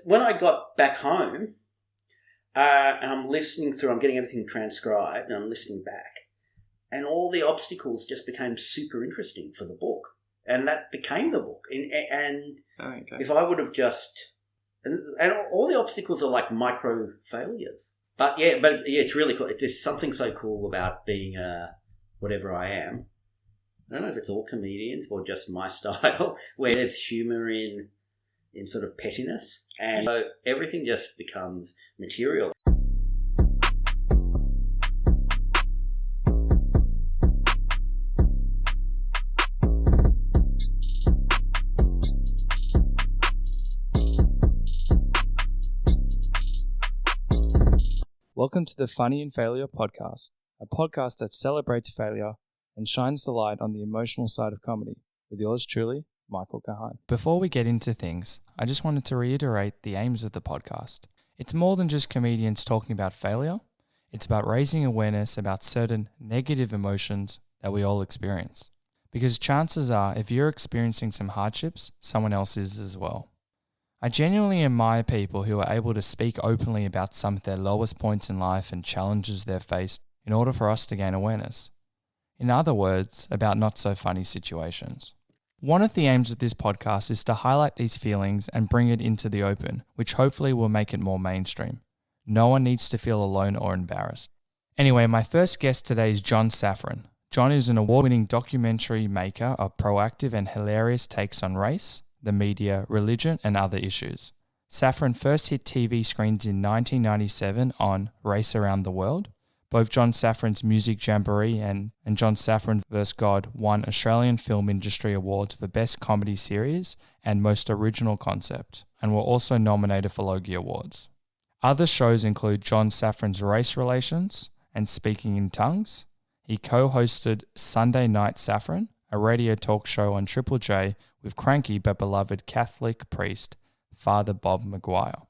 When I got back home, and I'm listening through, I'm getting everything transcribed, and I'm listening back, and all the obstacles just became super interesting for the book, and that became the book. And if I would have just, and all the obstacles are like micro failures, but it's really cool. There's something so cool about being whatever I am. I don't know if it's all comedians or just my style, where there's humour in sort of pettiness, and so everything just becomes material. Welcome to the Funny in Failure podcast, a podcast that celebrates failure and shines the light on the emotional side of comedy, with yours truly, Michael Safran. Before we get into things, I just wanted to reiterate the aims of the podcast. It's more than just comedians talking about failure. It's about raising awareness about certain negative emotions that we all experience. Because chances are, if you're experiencing some hardships, someone else is as well. I genuinely admire people who are able to speak openly about some of their lowest points in life and challenges they've faced in order for us to gain awareness. In other words, about not so funny situations. One of the aims of this podcast is to highlight these feelings and bring it into the open, which hopefully will make it more mainstream. No one needs to feel alone or embarrassed. Anyway, my first guest today is John Safran. John is an award-winning documentary maker of proactive and hilarious takes on race, the media, religion, and other issues. Safran first hit TV screens in 1997 on Race Around the World. Both John Safran's Music Jamboree and John Safran vs. God won Australian Film Industry Awards for Best Comedy Series and Most Original Concept, and were also nominated for Logie Awards. Other shows include John Safran's Race Relations and Speaking in Tongues. He co-hosted Sunday Night Safran, a radio talk show on Triple J with cranky but beloved Catholic priest Father Bob Maguire.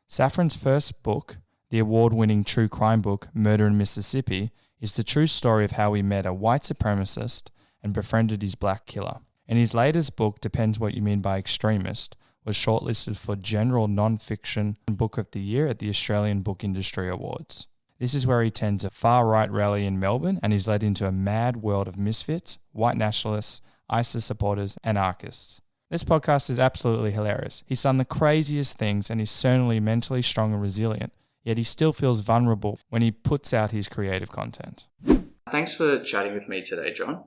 Safran's first book, the award-winning true crime book, Murder in Mississippi, is the true story of how he met a white supremacist and befriended his black killer. And his latest book, Depends What You Mean by Extremist, was shortlisted for General Non-Fiction Book of the Year at the Australian Book Industry Awards. This is where he attends a far-right rally in Melbourne and is led into a mad world of misfits, white nationalists, ISIS supporters, and anarchists. This podcast is absolutely hilarious. He's done the craziest things and is certainly mentally strong and resilient, yet he still feels vulnerable when he puts out his creative content. Thanks for chatting with me today, John.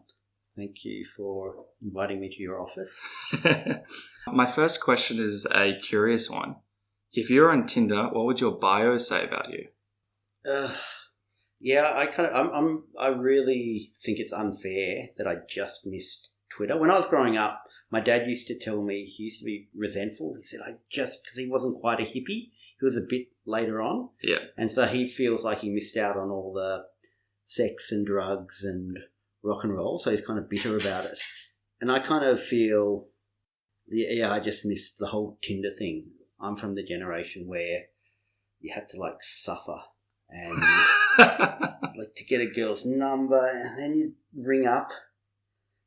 Thank you for inviting me to your office. My first question is a curious one. If you're on Tinder, what would your bio say about you? I really think it's unfair that I just missed Twitter. When I was growing up, my dad used to tell me, he used to be resentful. He said, because he wasn't quite a hippie. He was a bit later on. Yeah. And so he feels like he missed out on all the sex and drugs and rock and roll. So he's kind of bitter about it. And I kind of feel, I just missed the whole Tinder thing. I'm from the generation where you had to suffer and to get a girl's number, and then you'd ring up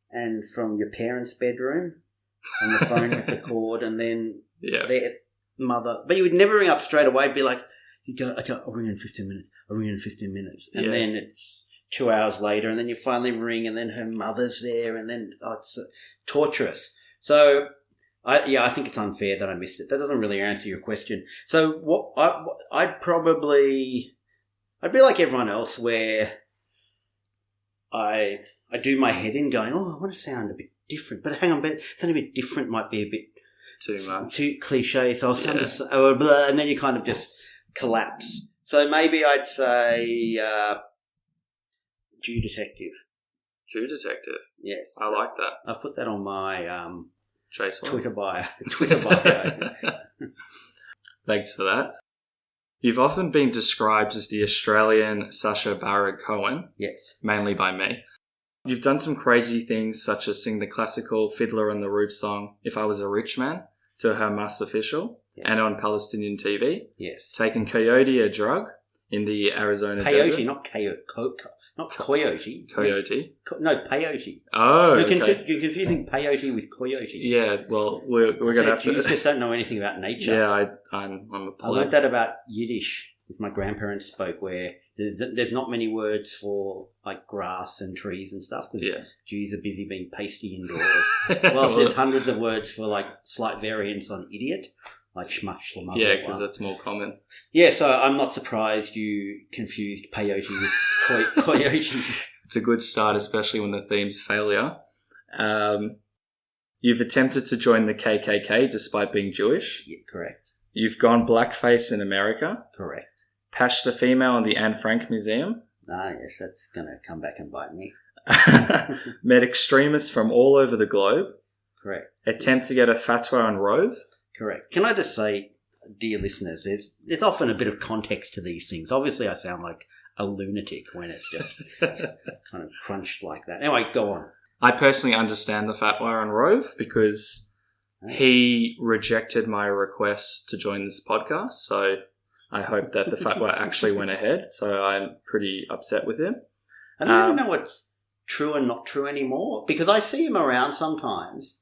and from your parents' bedroom on the phone with the cord, and then their mother. But you would never ring up straight away. It'd be like, you'd go, okay, I'll ring in 15 minutes. And then it's 2 hours later, and then you finally ring, and then her mother's there, and then it's torturous. So I think it's unfair that I missed it. That doesn't really answer your question. So I'd be like everyone else, where I do my head in going, I want to sound a bit different, but hang on, sounding a bit different might be a bit too much, too cliche. So I'll sound and then you kind of just collapse. So maybe I'd say Jew detective. Jew detective. Yes, I like that. I've put that on my Chase Twitter bio. Thanks for that. You've often been described as the Australian Sacha Baron Cohen. Yes. Mainly by me. You've done some crazy things such as sing the classical Fiddler on the Roof song, If I Was a Rich Man, to a Hamas official, and on Palestinian TV. Yes. Taken coyote, a drug, in the Arizona Peyote, desert. not coyote. Coyote? No, peyote. Oh, You're confusing peyote with coyotes. Yeah, well, we're going to have to... You just don't know anything about nature. Yeah, I'm a I learned that about Yiddish with my grandparents spoke, where there's not many words for like grass and trees and stuff because Jews are busy being pasty indoors. Well, there's hundreds of words for like slight variants on idiot, like schmuck, schmuck. Yeah, because that's more common. Yeah, so I'm not surprised you confused peyote with coyotes. It's a good start, especially when the theme's failure. You've attempted to join the KKK despite being Jewish. Yeah, correct. You've gone blackface in America. Correct. Pashed a female in the Anne Frank Museum. Ah, yes, that's going to come back and bite me. Met extremists from all over the globe. Correct. Attempt to get a fatwa on Rove. Correct. Can I just say, dear listeners, there's often a bit of context to these things. Obviously, I sound like a lunatic when it's just kind of crunched like that. Anyway, go on. I personally understand the fatwa on Rove because he rejected my request to join this podcast, so I hope that the fatwa actually went ahead, so I'm pretty upset with him. I don't even know what's true and not true anymore, because I see him around sometimes,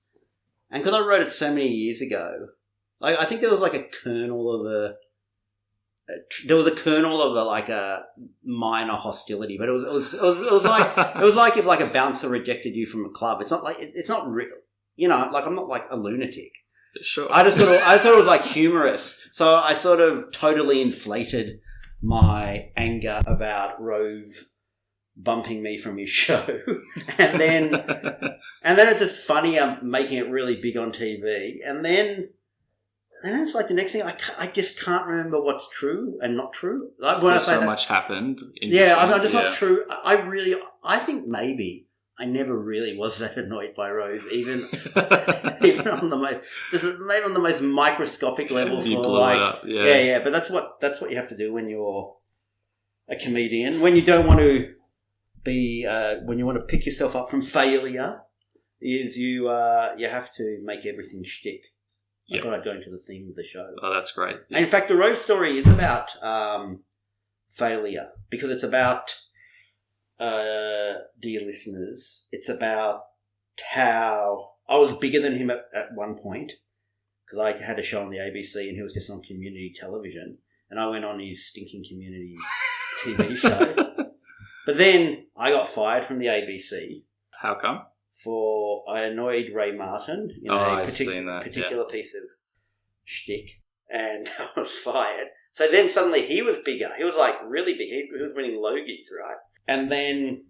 and because I wrote it so many years ago, I think there was like a kernel of a minor hostility, but it was like if like a bouncer rejected you from a club. It's not real, like I'm not like a lunatic. Sure. I thought it was like humorous. So I sort of totally inflated my anger about Rove bumping me from his show. and then it's just funny. I'm making it really big on TV. And then it's like the next thing, I just can't remember what's true and not true. Like when so much happened. I'm just not true. I think maybe I never really was that annoyed by Rove, even on the most microscopic level. You blew it up. Yeah. But that's what you have to do when you're a comedian. When you don't want to be, when you want to pick yourself up from failure, is you have to make everything shtick. I thought I'd go into the theme of the show. Oh, that's great. And in fact, the Rove story is about failure, because it's about, dear listeners, it's about how I was bigger than him at one point, because I had a show on the ABC and he was just on community television, and I went on his stinking community TV show. But then I got fired from the ABC. How come? I annoyed Ray Martin in a particular piece of shtick, and I was fired. So then suddenly he was bigger. He was like really big. He was winning Logies, right? And then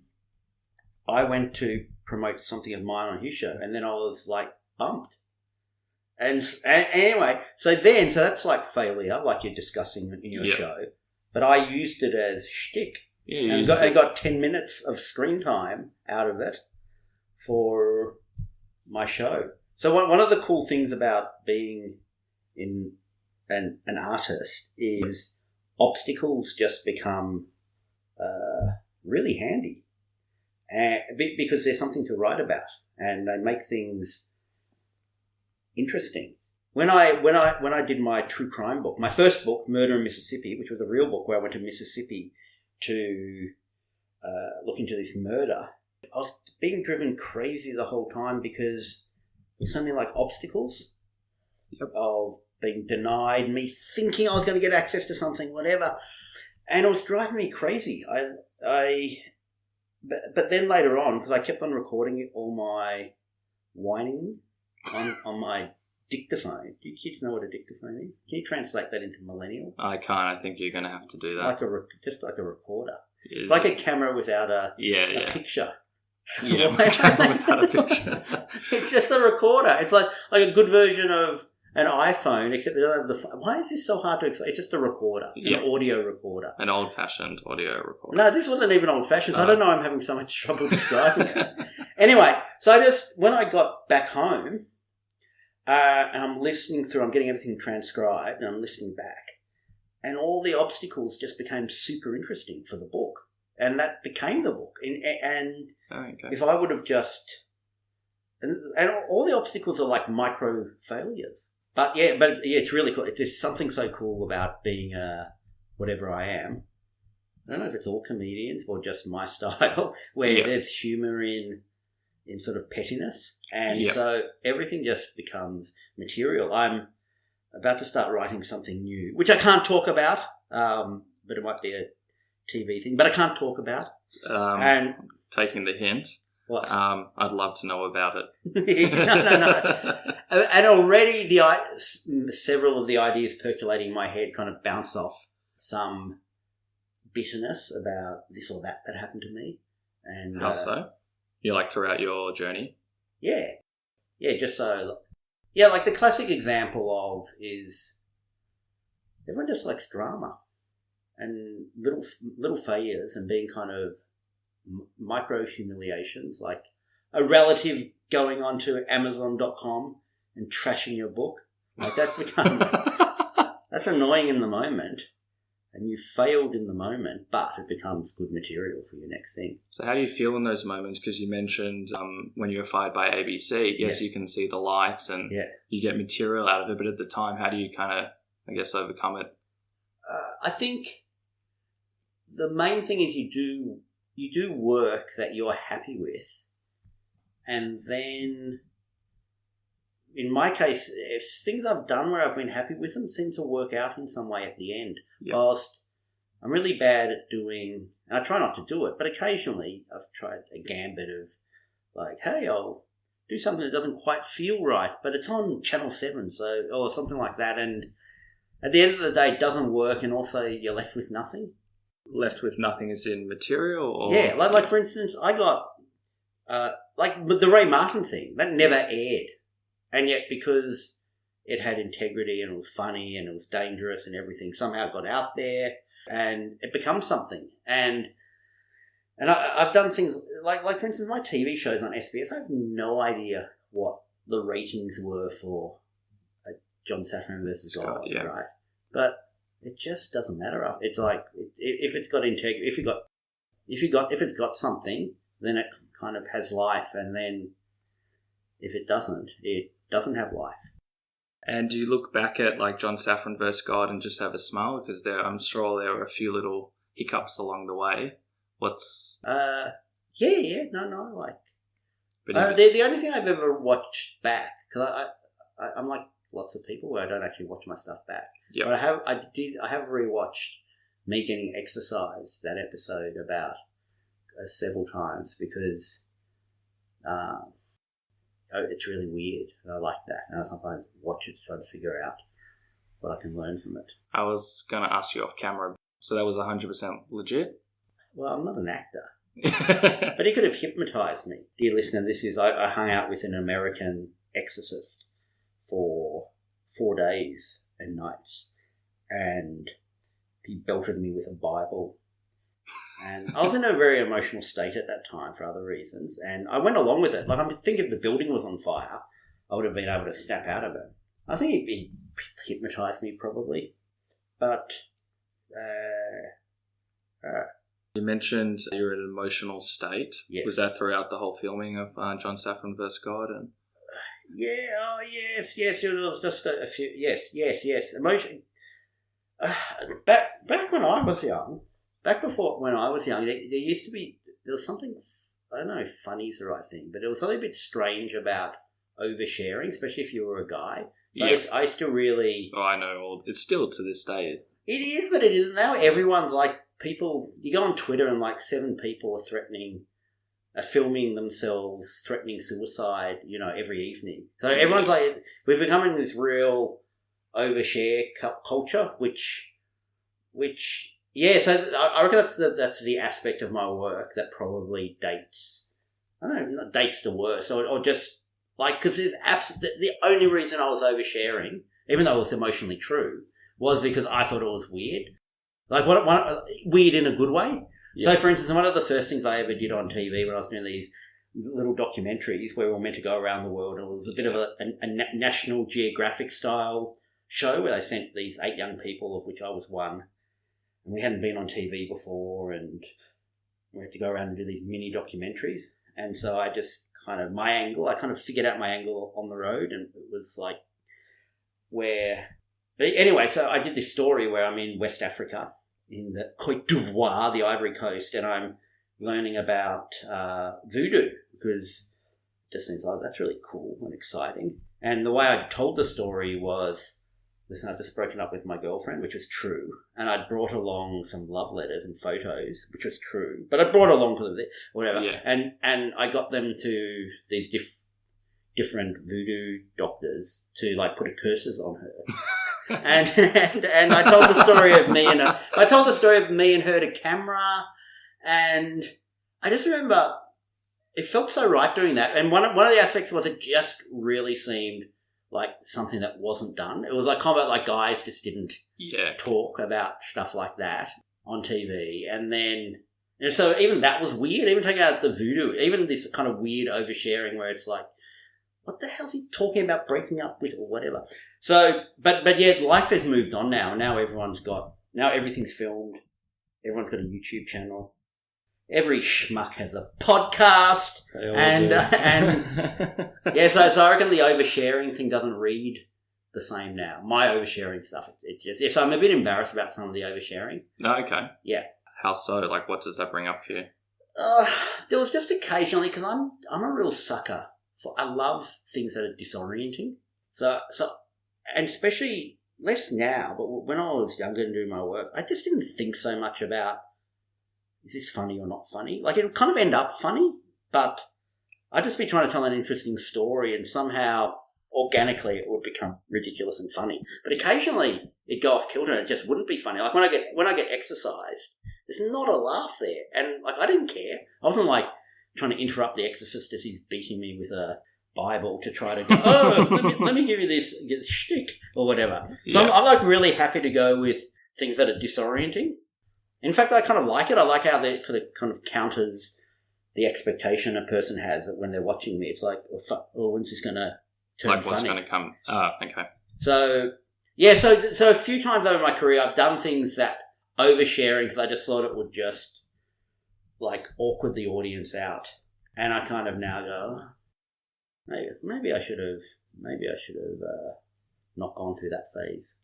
I went to promote something of mine on his show, and then I was like bumped. And anyway, so that's like failure, like you're discussing in your show. But I used it as shtick. Yeah, and got 10 minutes of screen time out of it for my show. So one of the cool things about being an artist is obstacles just become really handy, and because there's something to write about, and they make things interesting. When I did my true crime book, my first book, Murder in Mississippi, which was a real book where I went to Mississippi to look into this murder, I was being driven crazy the whole time because there's so many like obstacles of being denied, me thinking I was going to get access to something, whatever, and it was driving me crazy. But then later on, because I kept on recording all my whining on my dictaphone. Do you kids know what a dictaphone is? Can you translate that into millennial? I can't. I think you're going to have to do that. Just like a recorder. It's like a camera without a picture. Yeah, without a picture. It's just a recorder. It's like a good version of an iPhone, except they don't have the... Why is this so hard to explain? It's just a recorder, an audio recorder. An old-fashioned audio recorder. No, this wasn't even old-fashioned, so I don't know, I'm having so much trouble describing it. Anyway, so when I got back home, and I'm listening through, I'm getting everything transcribed, and I'm listening back, and all the obstacles just became super interesting for the book. And that became the book. And if I would have just... And all the obstacles are like micro failures. But it's really cool. There's something so cool about being whatever I am. I don't know if it's all comedians or just my style, where there's humour in sort of pettiness. And so everything just becomes material. I'm about to start writing something new, which I can't talk about, but it might be a TV thing, but I can't talk about. And taking the hint. What? I'd love to know about it. No. And already several of the ideas percolating in my head kind of bounce off some bitterness about this or that happened to me. And how so? You like throughout your journey? Yeah, just so. Yeah, like the classic example of is everyone just likes drama and little failures and being kind of micro humiliations, like a relative going onto Amazon.com and trashing your book. Like that becomes that's annoying in the moment, and you failed in the moment, but it becomes good material for your next thing. So how do you feel in those moments? Because you mentioned when you were fired by ABC, yes, you can see the lights and you get material out of it, but at the time, how do you kind of, I guess, overcome it? I think the main thing is you do work that you're happy with, and then in my case, if things I've done where I've been happy with them seem to work out in some way at the end. Whilst I'm really bad at doing, and I try not to do it, but occasionally I've tried a gambit of like, hey, I'll do something that doesn't quite feel right, but it's on Channel 7, or something like that, and at the end of the day it doesn't work, and also you're left with nothing. Left with nothing as in material? Or? Yeah, like for instance, I got, like the Ray Martin thing, that never aired. And yet because it had integrity and it was funny and it was dangerous and everything, somehow it got out there and it becomes something. And I've done things, like for instance, my TV shows on SBS, I have no idea what the ratings were for John Safran versus God, right? But it just doesn't matter. It's like if it's got integrity, if it's got something, then it kind of has life, and then if it doesn't have life. And do you look back at like John Safran versus God and just have a smile? Because I'm sure there were a few little hiccups along the way. What's no, like the only thing I've ever watched back, because I'm like lots of people where I don't actually watch my stuff back. But I have rewatched Me Getting Exercise, that episode, about several times, because it's really weird and I like that, and I sometimes watch it to try to figure out what I can learn from it. I was going to ask you off camera, so that was 100% legit? Well, I'm not an actor. But he could have hypnotised me. Dear listener, I hung out with an American exorcist for 4 days and nights, and he belted me with a Bible. And I was in a very emotional state at that time for other reasons, and I went along with it. Like, I think if the building was on fire, I would have been able to snap out of it. I think he hypnotised me, probably. But, you mentioned you were in an emotional state. Yes. Was that throughout the whole filming of John Safran vs. God? And yes. There was just a few. Yes. Emotion. Back when I was young. Back before when I was young, there was something, I don't know if funny is the right thing, but there was something a bit strange about oversharing, especially if you were a guy. So I used to really... Oh, I know. Well, it's still to this day. It is, but it isn't. Now everyone's like, people, you go on Twitter and like 7 people are filming themselves threatening suicide, every evening. So everyone's like, we're becoming this real overshare culture, which yeah, so I reckon that's the aspect of my work that probably dates. I don't know, not dates the worst, or just like, because there's the only reason I was oversharing, even though it was emotionally true, was because I thought it was weird, like weird in a good way. Yeah. So, for instance, one of the first things I ever did on TV when I was doing these little documentaries where we were meant to go around the world, it was a bit of a National Geographic style show where they sent these 8 young people, of which I was one. And we hadn't been on TV before, and we had to go around and do these mini documentaries. And so I just kind of figured out my angle on the road, and it was like but anyway, so I did this story where I'm in West Africa, in the Côte d'Ivoire, the Ivory Coast, and I'm learning about voodoo because it just seems like that's really cool and exciting. And the way I told the story was, listen, I've just broken up with my girlfriend, which was true, and I'd brought along some love letters and photos, which was true, but I brought along for them, whatever. Yeah. And I got them to these different voodoo doctors to like put curses on her. and I told the story of me and her to camera, and I just remember it felt so right doing that. And one of the aspects was it just really seemed like something that wasn't done. It was like kind of like guys just didn't talk about stuff like that on TV. And so even that was weird. Even taking out the voodoo, even this kind of weird oversharing where it's like, what the hell's he talking about breaking up with or whatever? So, but yeah, life has moved on now. Now everything's filmed. Everyone's got a YouTube channel. Every schmuck has a podcast. And yeah, so I reckon the oversharing thing doesn't read the same now. My oversharing stuff, it's just, so I'm a bit embarrassed about some of the oversharing. No, okay. Yeah. How so? Like, what does that bring up for you? There was just occasionally, because I'm a real sucker. I love things that are disorienting. So, and especially less now, but when I was younger and doing my work, I just didn't think so much about, is this funny or not funny? Like, it would kind of end up funny, but I'd just be trying to tell an interesting story, and somehow, organically, it would become ridiculous and funny. But occasionally, it'd go off kilter and it just wouldn't be funny. Like, when I get exercised, there's not a laugh there. And, like, I didn't care. I wasn't, like, trying to interrupt the exorcist as he's beating me with a Bible to try to go, let me give you this shtick or whatever. So I'm like really happy to go with things that are disorienting. In fact, I kind of like it. I like how it kind of counters the expectation a person has when they're watching me. It's like, when's this going to turn funny? Like what's going to come? Okay. So, yeah, so a few times over my career, I've done things that oversharing because I just thought it would just like awkward the audience out. And I kind of now go, maybe I should have not gone through that phase.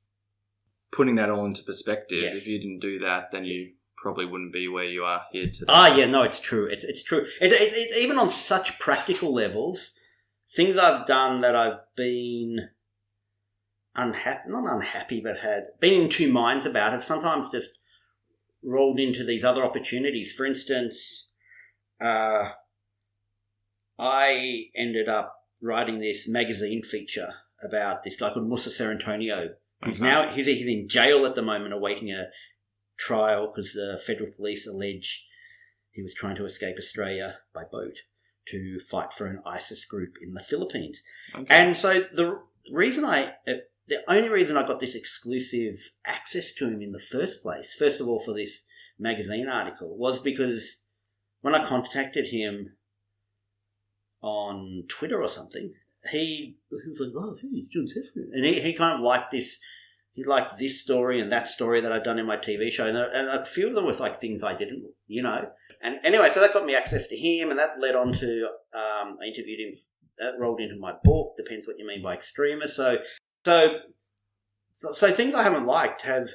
Putting that all into perspective, if you didn't do that, then you probably wouldn't be where you are here today. Oh, yeah, no, it's true. It's true. It, even on such practical levels, things I've done that I've been not unhappy, but been in two minds about have sometimes just rolled into these other opportunities. For instance, I ended up writing this magazine feature about this guy called Musa Serantonio, who's he's in jail at the moment awaiting a trial because the federal police allege he was trying to escape Australia by boat to fight for an ISIS group in the Philippines. Okay. And so the only reason I got this exclusive access to him in the first place, first of all for this magazine article, was because when I contacted him on Twitter or something, he was like, "Oh, who's John Safran?" And he kind of liked this. He liked this story and that story that I'd done in my TV show, and a few of them were like things I didn't, And anyway, so that got me access to him, and that led on to I interviewed him. That rolled into my book. Depends what you mean by extremist. So things I haven't liked have.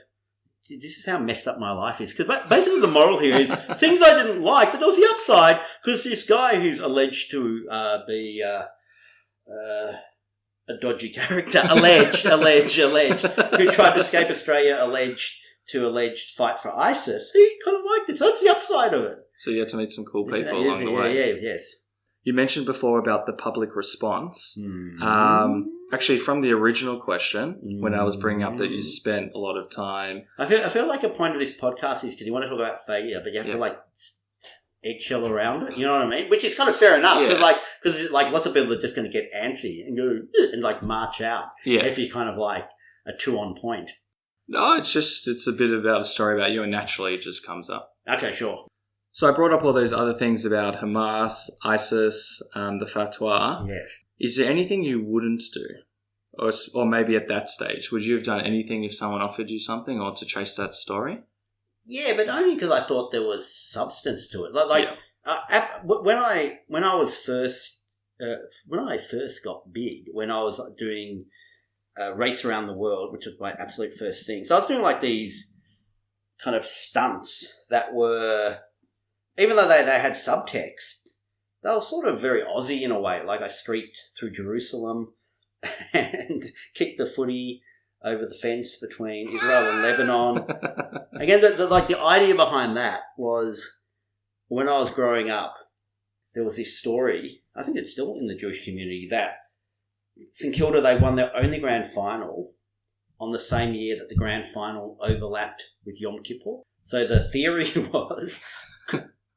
This is how messed up my life is. Because basically the moral here is things I didn't like, but there was the upside, because this guy who's alleged to be a dodgy character, alleged, who tried to escape Australia, alleged fight for ISIS, he kind of liked it. So that's the upside of it. So you had to meet some cool people along the way. Yes. You mentioned before about the public response. Actually, from the original question, when I was bringing up that you spent a lot of time... I feel like a point of this podcast is because you want to talk about failure, but you have to, like, eggshell around it, you know what I mean? Which is kind of fair enough, because lots of people are just going to get antsy and go, and, like, march out if you're kind of, like, a two on point. No, it's a bit about a story about you, and naturally it just comes up. Okay, sure. So I brought up all those other things about Hamas, ISIS, the fatwa. Yes. Is there anything you wouldn't do? Or maybe at that stage, would you have done anything if someone offered you something or to chase that story? Yeah, but only because I thought there was substance to it. When I first got big, when I was doing Race Around the World, which was my absolute first thing. So I was doing like these kind of stunts that were, even though they had subtext, they were sort of very Aussie in a way. Like I streaked through Jerusalem and kicked the footy over the fence between Israel and Lebanon. Again, the idea behind that was when I was growing up, there was this story, I think it's still in the Jewish community, that St Kilda, they won their only grand final on the same year that the grand final overlapped with Yom Kippur. So the theory was,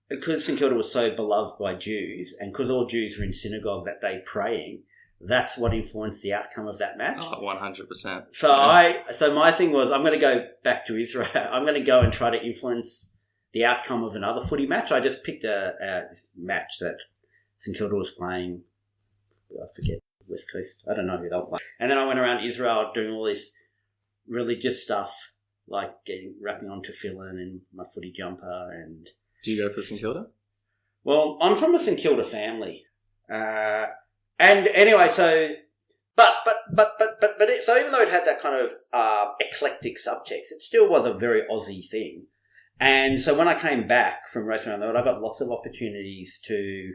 because St Kilda was so beloved by Jews, and because all Jews were in synagogue that day praying, that's what influenced the outcome of that match. Oh, 100%. So my thing was, I'm going to go back to Israel. I'm going to go and try to influence the outcome of another footy match. I just picked a match that St Kilda was playing. I forget, West Coast. I don't know who they were playing. And then I went around Israel doing all this religious stuff, like wrapping on tefillin and my footy jumper. And do you go for St Kilda? Well, I'm from a St Kilda family. And anyway, so, so even though it had that kind of eclectic subtext, it still was a very Aussie thing. And so when I came back from racing around the world, I got lots of opportunities to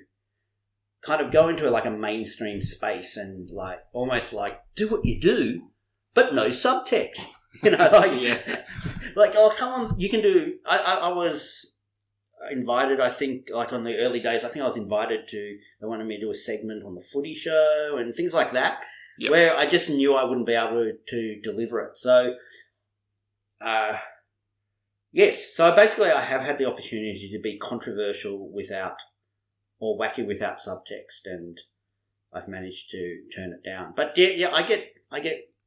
kind of go into like a mainstream space and like almost like do what you do, but no subtext. You know, like, like, oh, come on, you can do. I was invited, I think, like on the early days, I think I was invited to, they wanted me to do a segment on the footy show and things like that, where I just knew I wouldn't be able to deliver it. So, yes, so basically I have had the opportunity to be controversial without, or wacky without subtext, and I've managed to turn it down. But yeah, I get,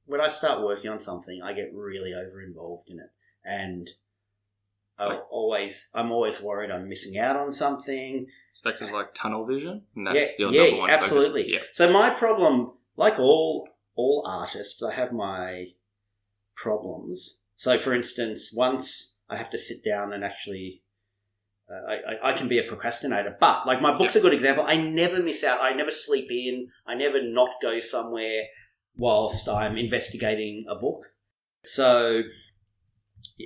when I start working on something, I get really over-involved in it, and I'm always worried I'm missing out on something. So that is like tunnel vision, and that's your number one absolutely. focus. Yeah. So my problem, like all artists, I have my problems. So for instance, once I have to sit down and actually, I can be a procrastinator. But like my book's a good example. I never miss out. I never sleep in. I never not go somewhere whilst I'm investigating a book. So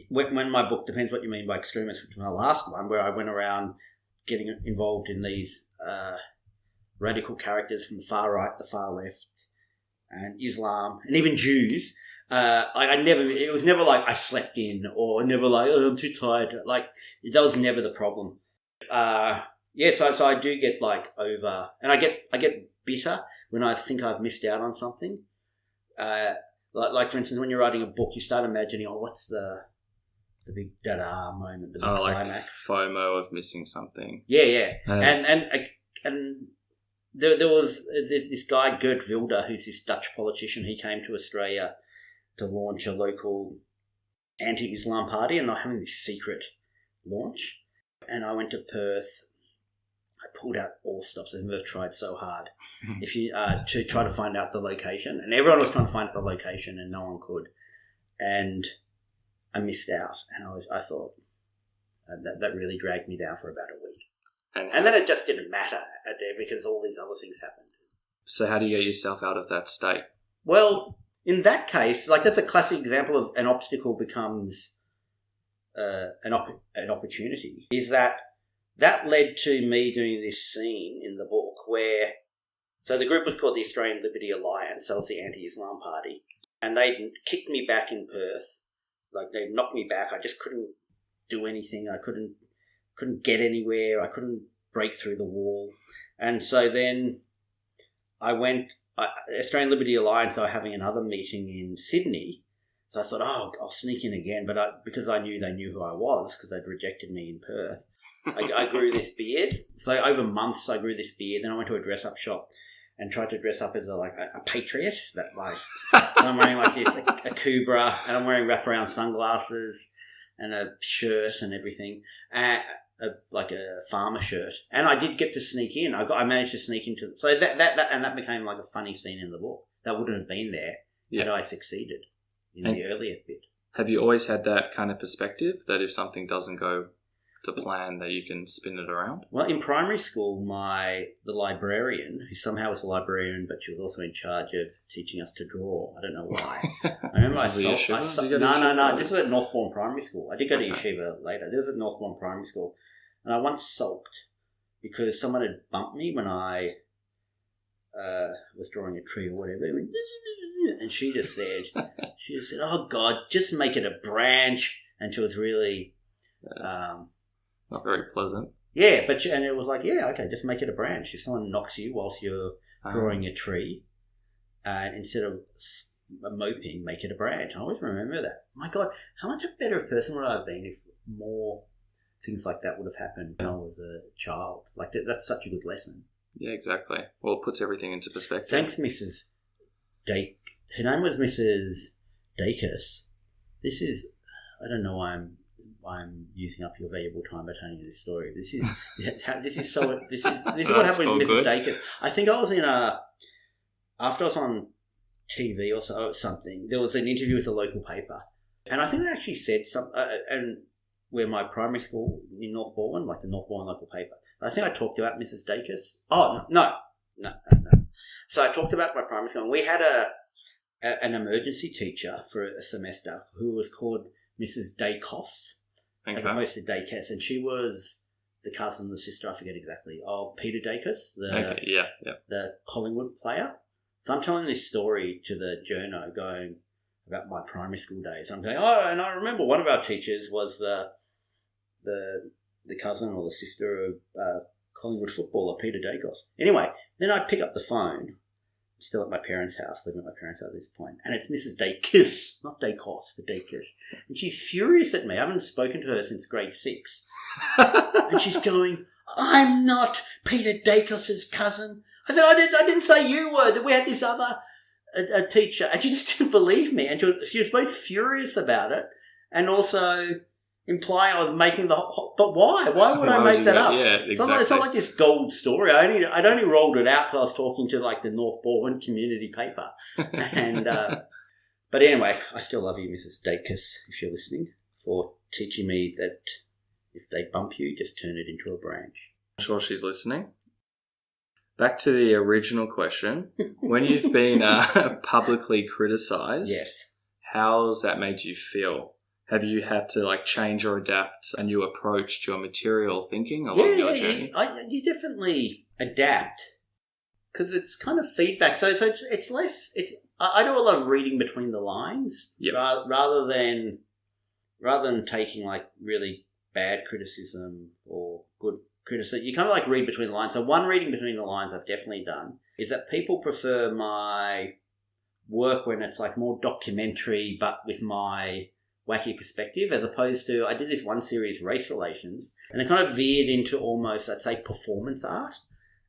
when my book, depends what you mean by extremist, which was my last one, where I went around getting involved in these radical characters from the far right, the far left, and Islam, and even Jews. It was never like I slept in, or never like, oh, I'm too tired. Like, that was never the problem. So I do get like over, and I get bitter when I think I've missed out on something. Like for instance, when you're writing a book, you start imagining, what's the big da-da moment, the big climax. Like FOMO of missing something. Yeah. And there was this guy, Geert Wilders, who's this Dutch politician. He came to Australia to launch a local anti-Islam party, and they're having this secret launch. And I went to Perth. I pulled out all stops. I've never tried so hard if you to try to find out the location. And everyone was trying to find out the location, and no one could. And I missed out, and I thought that really dragged me down for about a week. And then it just didn't matter because all these other things happened. So how do you get yourself out of that state? Well, in that case, like that's a classic example of an obstacle becomes an opportunity. Is that led to me doing this scene in the book where, so the group was called the Australian Liberty Alliance, so it's the anti-Islam party, and they kicked me back in Perth. Like they knocked me back. I just couldn't do anything. I couldn't get anywhere. I couldn't break through the wall. And so then I went, Australian Liberty Alliance are having another meeting in Sydney. So I thought, I'll sneak in again. But because I knew they knew who I was because they'd rejected me in Perth, I grew this beard. So over months I grew this beard. Then I went to a dress-up shop and tried to dress up as a patriot. That like, so I'm wearing like this, a kubra, and I'm wearing wraparound sunglasses and a shirt and everything, like a farmer shirt. And I did get to sneak in. I managed to sneak into. So that became like a funny scene in the book. That wouldn't have been there had I succeeded in the earlier bit. Have you always had that kind of perspective that if something doesn't go to plan that you can spin it around? Well, in primary school, the librarian, who somehow was a librarian, but she was also in charge of teaching us to draw. I don't know why. I remember No. This was at Northbourne Primary School. I did go to Yeshiva later. This was at Northbourne Primary School. And I once sulked because someone had bumped me when I was drawing a tree or whatever. And she just said, "Oh God, just make it a branch." And she was really... not very pleasant. Yeah, and it was like, yeah, okay, just make it a branch. If someone knocks you whilst you're drawing a tree, instead of moping, make it a branch. I always remember that. My God, how much a better person would I have been if more things like that would have happened when I was a child? Like, that's such a good lesson. Yeah, exactly. Well, it puts everything into perspective. Thanks, Mrs. Dake. Her name was Mrs. Dacus. This is... I don't know why I'm using up your valuable time by telling you this story. This is what happened with Mrs. Dacus. I think I was after I was on TV or something, there was an interview with a local paper. And I think they actually said and where my primary school in Northbourne, like the Northbourne local paper, I think I talked about Mrs. Dacus. Oh, no. So I talked about my primary school, and we had an emergency teacher for a semester who was called Mrs. Dacos, as opposed to Dacus, and she was the cousin, the sister, I forget exactly, of Peter Dacus, the Collingwood player. So I'm telling this story to the journo going about my primary school days. I'm going, and I remember one of our teachers was the cousin or the sister of Collingwood footballer Peter Dacos. Anyway, then I'd pick up the phone. I'm still at my parents' house, living at my parents' house at this point, and it's Mrs. Dacus, not Dacos, but Dacus. And she's furious at me. I haven't spoken to her since grade 6. And she's going, "I'm not Peter Dacos's cousin." I said, I didn't say you were, that we had this other a teacher. And she just didn't believe me. And she was both furious about it and also implying I was making but why? Why would I make that up? Yeah, exactly. It's not like this gold story. I'd only rolled it out because I was talking to like the Northbourne community paper. And but anyway, I still love you, Mrs. Dacus, if you're listening, for teaching me that if they bump you, just turn it into a branch. I'm sure she's listening. Back to the original question. When you've been publicly criticised, yes, how's that made you feel? Have you had to change or adapt a new approach to your material thinking along your journey? You definitely adapt because it's kind of feedback. So it's less. I do a lot of reading between the lines, yep, rather than taking really bad criticism or good criticism. You kind of read between the lines. So one reading between the lines I've definitely done is that people prefer my work when it's more documentary, but with my wacky perspective, as opposed to, I did this one series, Race Relations, and it kind of veered into almost, I'd say, performance art.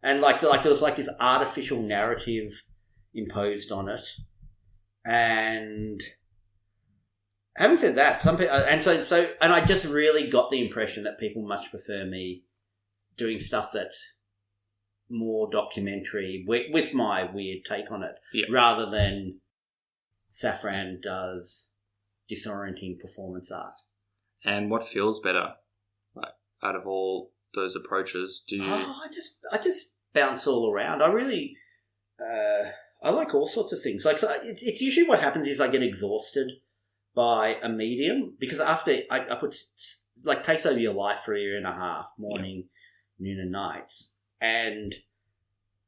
And there was this artificial narrative imposed on it. And having said that, some people, and I just really got the impression that people much prefer me doing stuff that's more documentary with my weird take on it, yep, rather than Safran does disorienting performance art. And what feels better out of all those approaches? Do you? I just bounce all around. I really, I like all sorts of things. It's usually what happens is I get exhausted by a medium because after I put takes over your life for a year and a half, morning, noon, and nights, and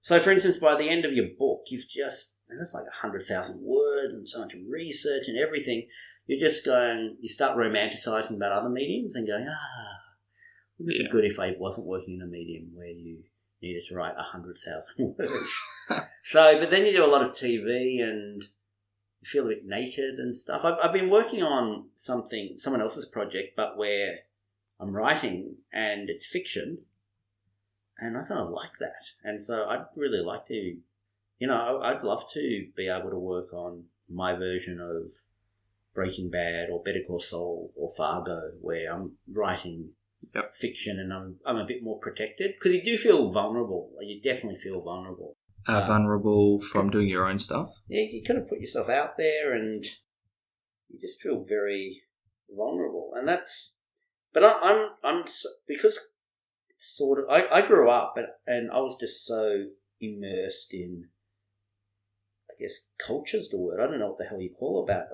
so for instance, by the end of your book, you've just, and that's 100,000 words and so much research and everything. You're just going, you start romanticising about other mediums and going, wouldn't it be good if I wasn't working in a medium where you needed to write 100,000 words? But then you do a lot of TV and you feel a bit naked and stuff. I've been working on someone else's project, but where I'm writing and it's fiction, and I kind of like that. And so I'd really like to, I'd love to be able to work on my version of Breaking Bad or Better Call Saul or Fargo, where I'm writing fiction and I'm a bit more protected, because you do feel vulnerable. You definitely feel vulnerable. Vulnerable from doing your own stuff? Yeah, you kind of put yourself out there and you just feel very vulnerable. And But because it's sort of I grew up and I was just so immersed in, I guess, culture's the word. I don't know what the hell you call about.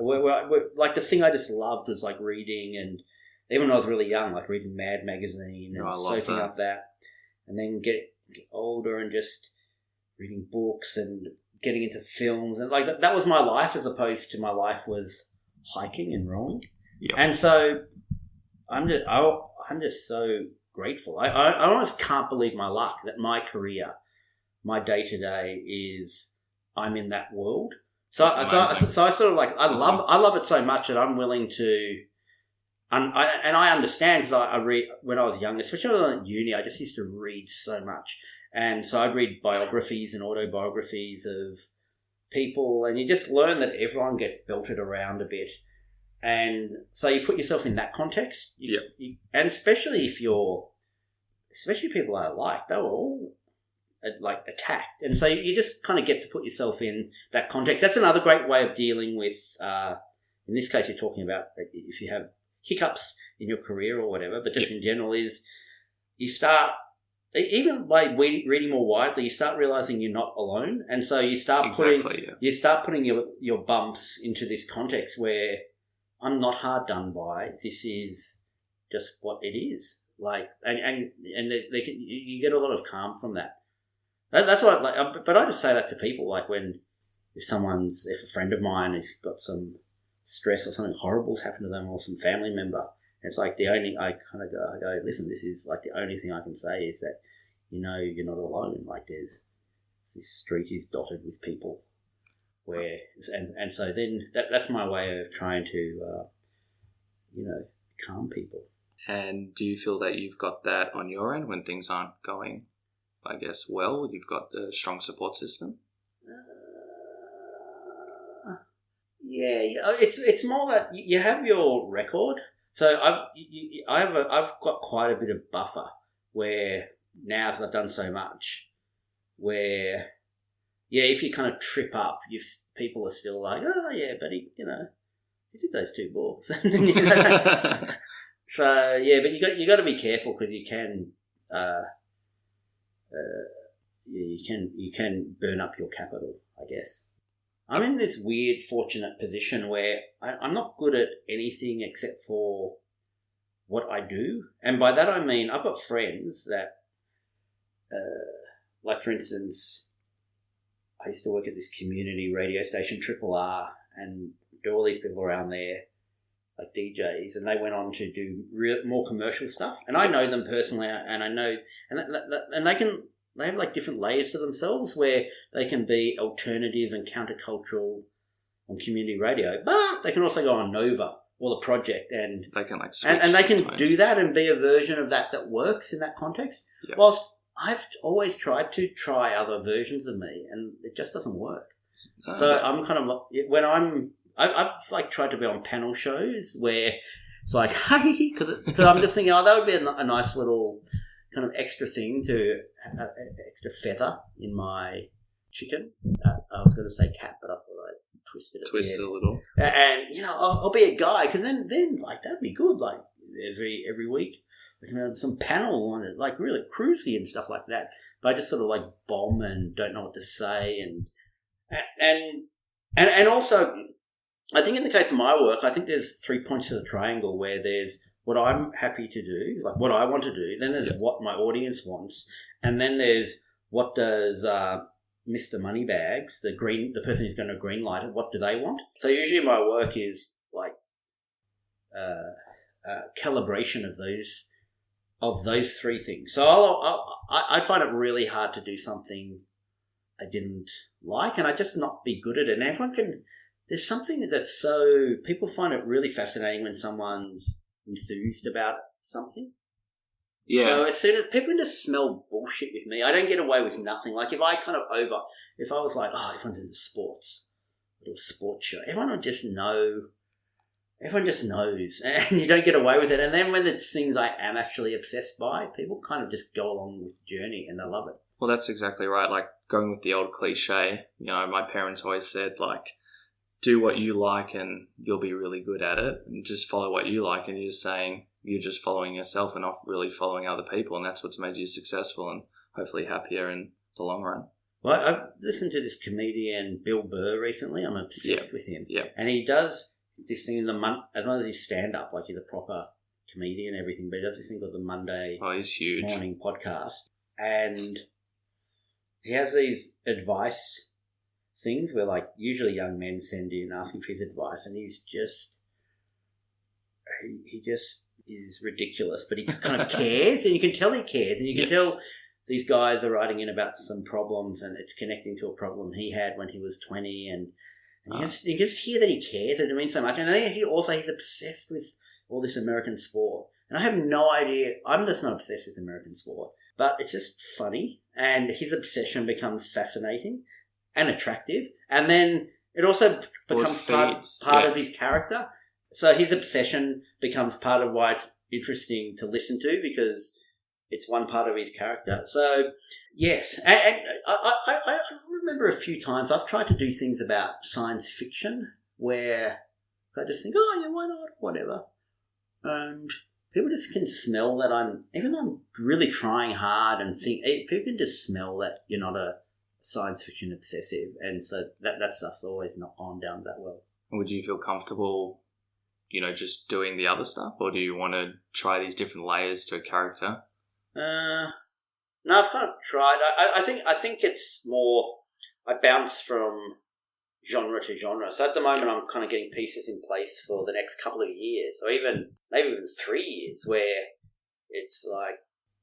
Like the thing I just loved was like reading, and even when I was really young, like reading Mad magazine and soaking up that, and then get older and just reading books and getting into films, and like that was my life, as opposed to my life was hiking and rowing. Yep. And so I'm just so grateful. I almost can't believe my luck that my career, my day to day is I'm in that world. So I sort of like I love it so much that I'm willing to. And I understand, because I read when I was young, especially when I was at uni. I just used to read so much, and so I'd read biographies and autobiographies of people, and you just learn that everyone gets belted around a bit, and so you put yourself in that context. And especially people I like, they were all like attacked, and so you just kind of get to put yourself in that context. That's another great way of dealing with. In this case, you're talking about if you have hiccups in your career or whatever, but just in general, is you start, even by reading more widely, you start realizing you're not alone, and so you start putting your bumps into this context where I'm not hard done by. This is just what it is. Like, and you get a lot of calm from that. That's what. But I just say that to people, like if a friend of mine has got some stress or something horrible's happened to them, or some family member, it's like I kind of go, listen, this is like the only thing I can say is that, you're not alone. Like, this street is dotted with people where, and so then that's my way of trying to, calm people. And do you feel that you've got that on your end when things aren't going, I guess, well? You've got a strong support system? Yeah, it's more that you have your record. So I've got quite a bit of buffer where now that I've done so much, where if you kind of trip up, people are still like, oh yeah, but he did those 2 books. So yeah, but you got to be careful, because you can you can burn up your capital, I guess. I'm in this weird, fortunate position where I'm not good at anything except for what I do. And by that I mean I've got friends that, like for instance, I used to work at this community radio station, Triple R, and there were all these people around there, like DJs, and they went on to do more commercial stuff. And I know them personally, and I know, and they have like different layers to themselves, where they can be alternative and countercultural on community radio, but they can also go on Nova or The Project, and they can and they can do that and be a version of that works in that context. Yep. Whilst I've always tried to try other versions of me, and it just doesn't work. So I'm kind of when I've like tried to be on panel shows where it's like, hey, because I'm just thinking, that would be a nice little kind of extra thing extra feather in my chicken. I was going to say cat, but I thought I'd twist it a little. And I'll be a guy, because then like that'd be good. Like every week, we can have some panel on it, like really cruisy and stuff like that. But I just sort of like bomb and don't know what to say, and also, I think in the case of my work, I think there's 3 points to the triangle, where there's what I'm happy to do, like what I want to do. Then there's what my audience wants, and then there's what does Mr. Moneybags, the person who's going to greenlight it, what do they want? So usually my work is like calibration of those 3 things. So I find it really hard to do something I didn't like, and I just not be good at it. And everyone can. There's something that's so people find it really fascinating when someone's enthused about something. Yeah. So as soon as people just smell bullshit with me, I don't get away with nothing. Like if I was like, everyone's into sports, a sports show, everyone just knows, and you don't get away with it. And then when it's things I am actually obsessed by, people kind of just go along with the journey and they love it. Well, that's exactly right. Like going with the old cliche, my parents always said, like, do what you like and you'll be really good at it, and just follow what you like, and you're saying you're just following yourself and not really following other people, and that's what's made you successful and hopefully happier in the long run. Well, I listened to this comedian, Bill Burr, recently. I'm obsessed with him. Yeah. And he does this thing in the month, as well as his stand-up, like he's a proper comedian and everything, but he does this thing called the Monday he's huge. Morning Podcast. And he has these advice things where, like, usually young men send in asking for his advice, and he's just, he just is ridiculous, but he kind of cares, and you can tell he cares, and you can tell these guys are writing in about some problems, and it's connecting to a problem he had when he was 20, and you just hear that he cares, and it means so much. And then he's obsessed with all this American sport. And I have no idea, I'm just not obsessed with American sport, but it's just funny, and his obsession becomes fascinating and attractive, and then it also becomes part of his character. So his obsession becomes part of why it's interesting to listen to, because it's one part of his character. So, yes. And I remember a few times I've tried to do things about science fiction where I just think, oh, yeah, why not? Whatever. And people just can smell that even though I'm really trying hard and people can just smell that you're not a science fiction obsessive. And so that stuff's always not gone down that well. Would you feel comfortable, just doing the other stuff? Or do you want to try these different layers to a character? No, I've kind of tried. I think it's more, I bounce from genre to genre. So at the moment I'm kind of getting pieces in place for the next couple of years, or maybe even 3 years, where it's like,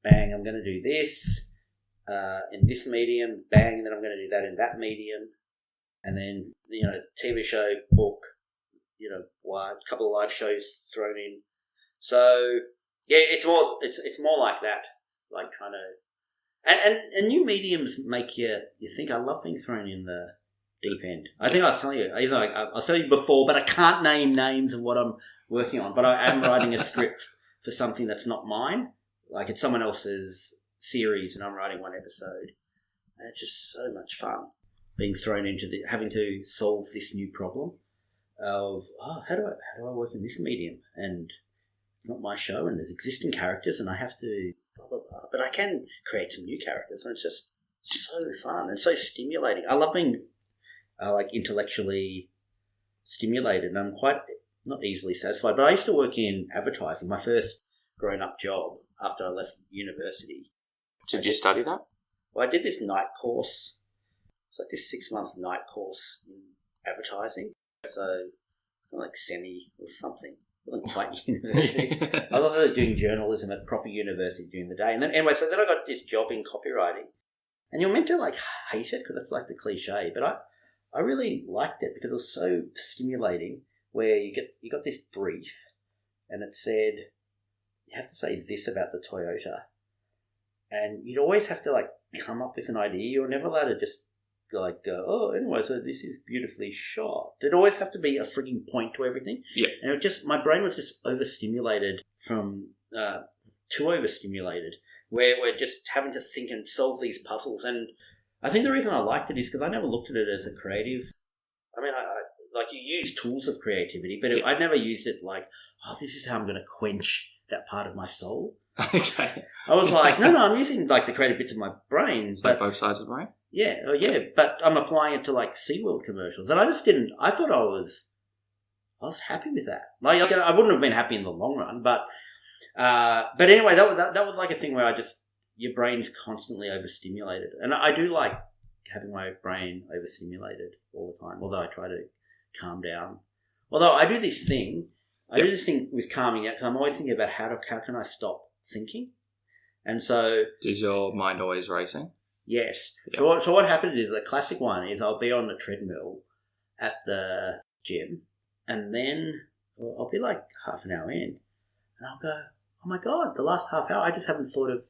bang, I'm going to do this in this medium, bang, then I'm going to do that in that medium, and then, TV show, book, a couple of live shows thrown in. So yeah, it's more like that. Like trying to, and new mediums make you think. I love being thrown in the deep end. I think I was telling you, I was telling you before, but I can't name names of what I'm working on. But I am writing a script for something that's not mine. Like, it's someone else's series, and I'm writing one episode. And it's just so much fun being thrown into having to solve this new problem of, how do I work in this medium? And it's not my show, and there's existing characters, and I have to blah, blah, blah. But I can create some new characters, and it's just so fun and so stimulating. I love being intellectually stimulated, and I'm quite not easily satisfied. But I used to work in advertising, my first grown-up job after I left university. Did you study that? Well, I did this night course. It's like this 6-month night course in advertising. So, like semi or something. It wasn't quite university. I was also doing journalism at proper university during the day. And then I got this job in copywriting. And you're meant to hate it because that's like the cliche. But I really liked it because it was so stimulating, where you got this brief and it said, you have to say this about the Toyota. And you'd always have to come up with an idea. You're never allowed to just go, oh, anyway, so this is beautifully shot. There'd always have to be a frigging point to everything. Yeah. And my brain was just overstimulated too overstimulated, where we're just having to think and solve these puzzles. And I think the reason I liked it is because I never looked at it as a creative. I mean, you use tools of creativity, but I never used it this is how I'm going to quench that part of my soul. Okay. I was like, no, I'm using the creative bits of my brain. But both sides of the brain? Yeah, but I'm applying it to SeaWorld commercials. And I just didn't, I thought I was happy with that. I wouldn't have been happy in the long run, but anyway, that was a thing where your brain's constantly overstimulated. And I do like having my brain overstimulated all the time, although I try to calm down. Although I do this thing with calming out, because I'm always thinking about how can I stop thinking. And so... Is your mind always racing? Yes. Yep. So what happens is, a classic one is I'll be on the treadmill at the gym, and then I'll be half an hour in, and I'll go, oh my God, the last half hour I just haven't thought of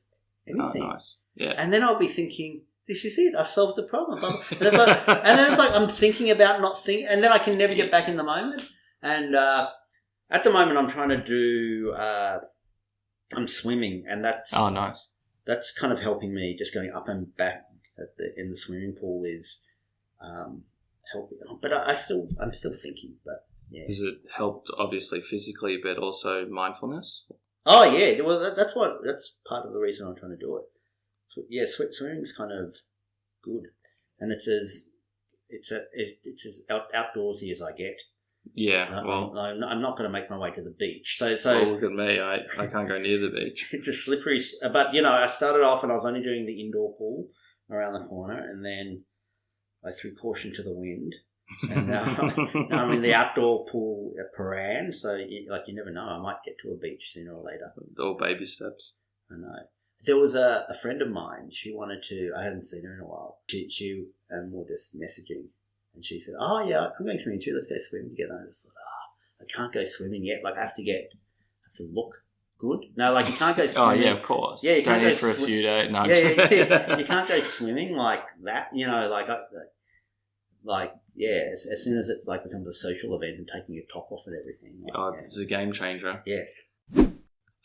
anything. Oh, nice. Yeah. And then I'll be thinking, this is it, I've solved the problem. And then it's I'm thinking about not thinking, and then I can never get back in the moment. And at the moment I'm trying to do... I'm swimming, and that's... Oh, nice. That's kind of helping me, just going up and back in the swimming pool is helping. But I'm still thinking. But yeah, Has it helped obviously physically, but also mindfulness? Oh yeah, well that's part of the reason I'm trying to do it. So, yeah, swimming's kind of good, and it's as outdoorsy as I get. Yeah, I'm not going to make my way to the beach. So look at me. I can't go near the beach. It's a slippery. But I started off and I was only doing the indoor pool around the corner, and then I threw caution to the wind. And now I'm in the outdoor pool at Paran, so you never know. I might get to a beach sooner or later. All baby steps. I know. There was a friend of mine. She wanted to. I hadn't seen her in a while. She and we were just messaging, and she said, "Oh yeah, I'm going swimming too. Let's go swimming together." And I just thought, I can't go swimming yet. Like I have to look good. No, like you can't go swimming. Oh yeah, of course. Yeah, you can't go for a few days. No. Yeah. You can't go swimming like that. As soon as it becomes a social event and taking your top off and everything. It's a game changer. Yes.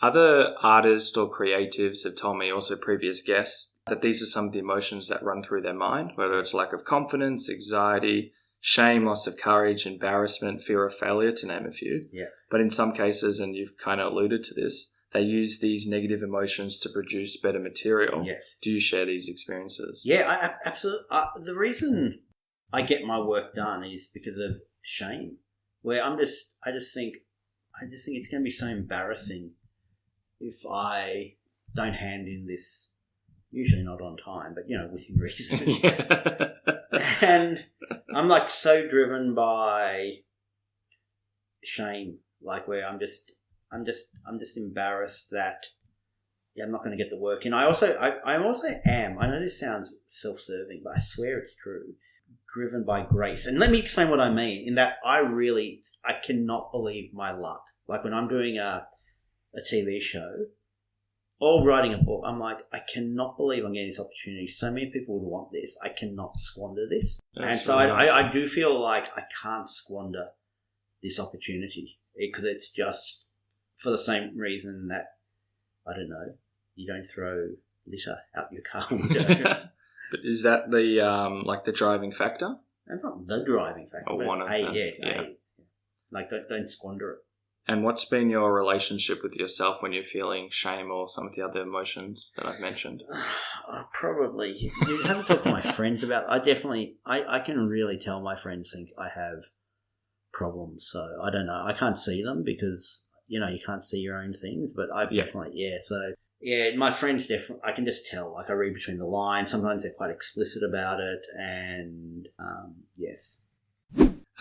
Other artists or creatives have told me, also previous guests, that these are some of the emotions that run through their mind, whether it's lack of confidence, anxiety, shame, loss of courage, embarrassment, fear of failure, to name a few. Yeah. But in some cases, and you've kind of alluded to this, they use these negative emotions to produce better material. Yes. Do you share these experiences? Yeah, I absolutely. The reason I get my work done is because of shame, where I just think it's going to be so embarrassing if I don't hand in this, usually not on time, but within reason. And I'm so driven by shame, where I'm just embarrassed that I'm not going to get the work in. I also am. I know this sounds self-serving, but I swear it's true. Driven by grace. And let me explain what I mean, in that I cannot believe my luck. Like when I'm doing a TV show or writing a book, I'm like, I cannot believe I'm getting this opportunity. So many people would want this. I cannot squander this. And so I do feel like I can't squander this opportunity because it's just for the same reason that, I don't know, you don't throw litter out your car window. But is that the driving factor? That's not the driving factor. Or one of them. Yeah. Don't squander it. And what's been your relationship with yourself when you're feeling shame or some of the other emotions that I've mentioned? Probably. You have to talk to my friends about it. I can really tell my friends think I have problems. So I don't know. I can't see them because, you can't see your own things, but I've definitely, So, my friends definitely, I can just tell. I read between the lines. Sometimes they're quite explicit about it. And, yes.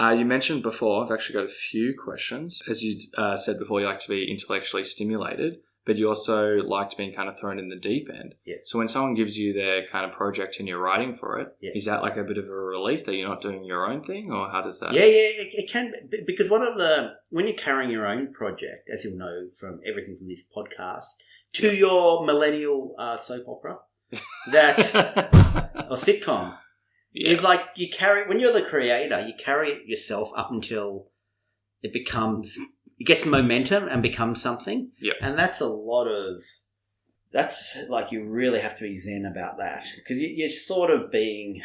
You mentioned before, I've actually got a few questions. As you said before, you like to be intellectually stimulated, but you also like being kind of thrown in the deep end. Yes. So when someone gives you their kind of project and you're writing for it, yes. Is that like a bit of a relief that you're not doing your own thing, or how does that? Yeah, it can be, because when you're carrying your own project, as you'll know from everything from this podcast to your millennial soap opera, or sitcom. Yeah. It's you carry, when you're the creator, you carry it yourself up until it gets momentum and becomes something. Yep. And that's you really have to be zen about that. Because you're sort of being,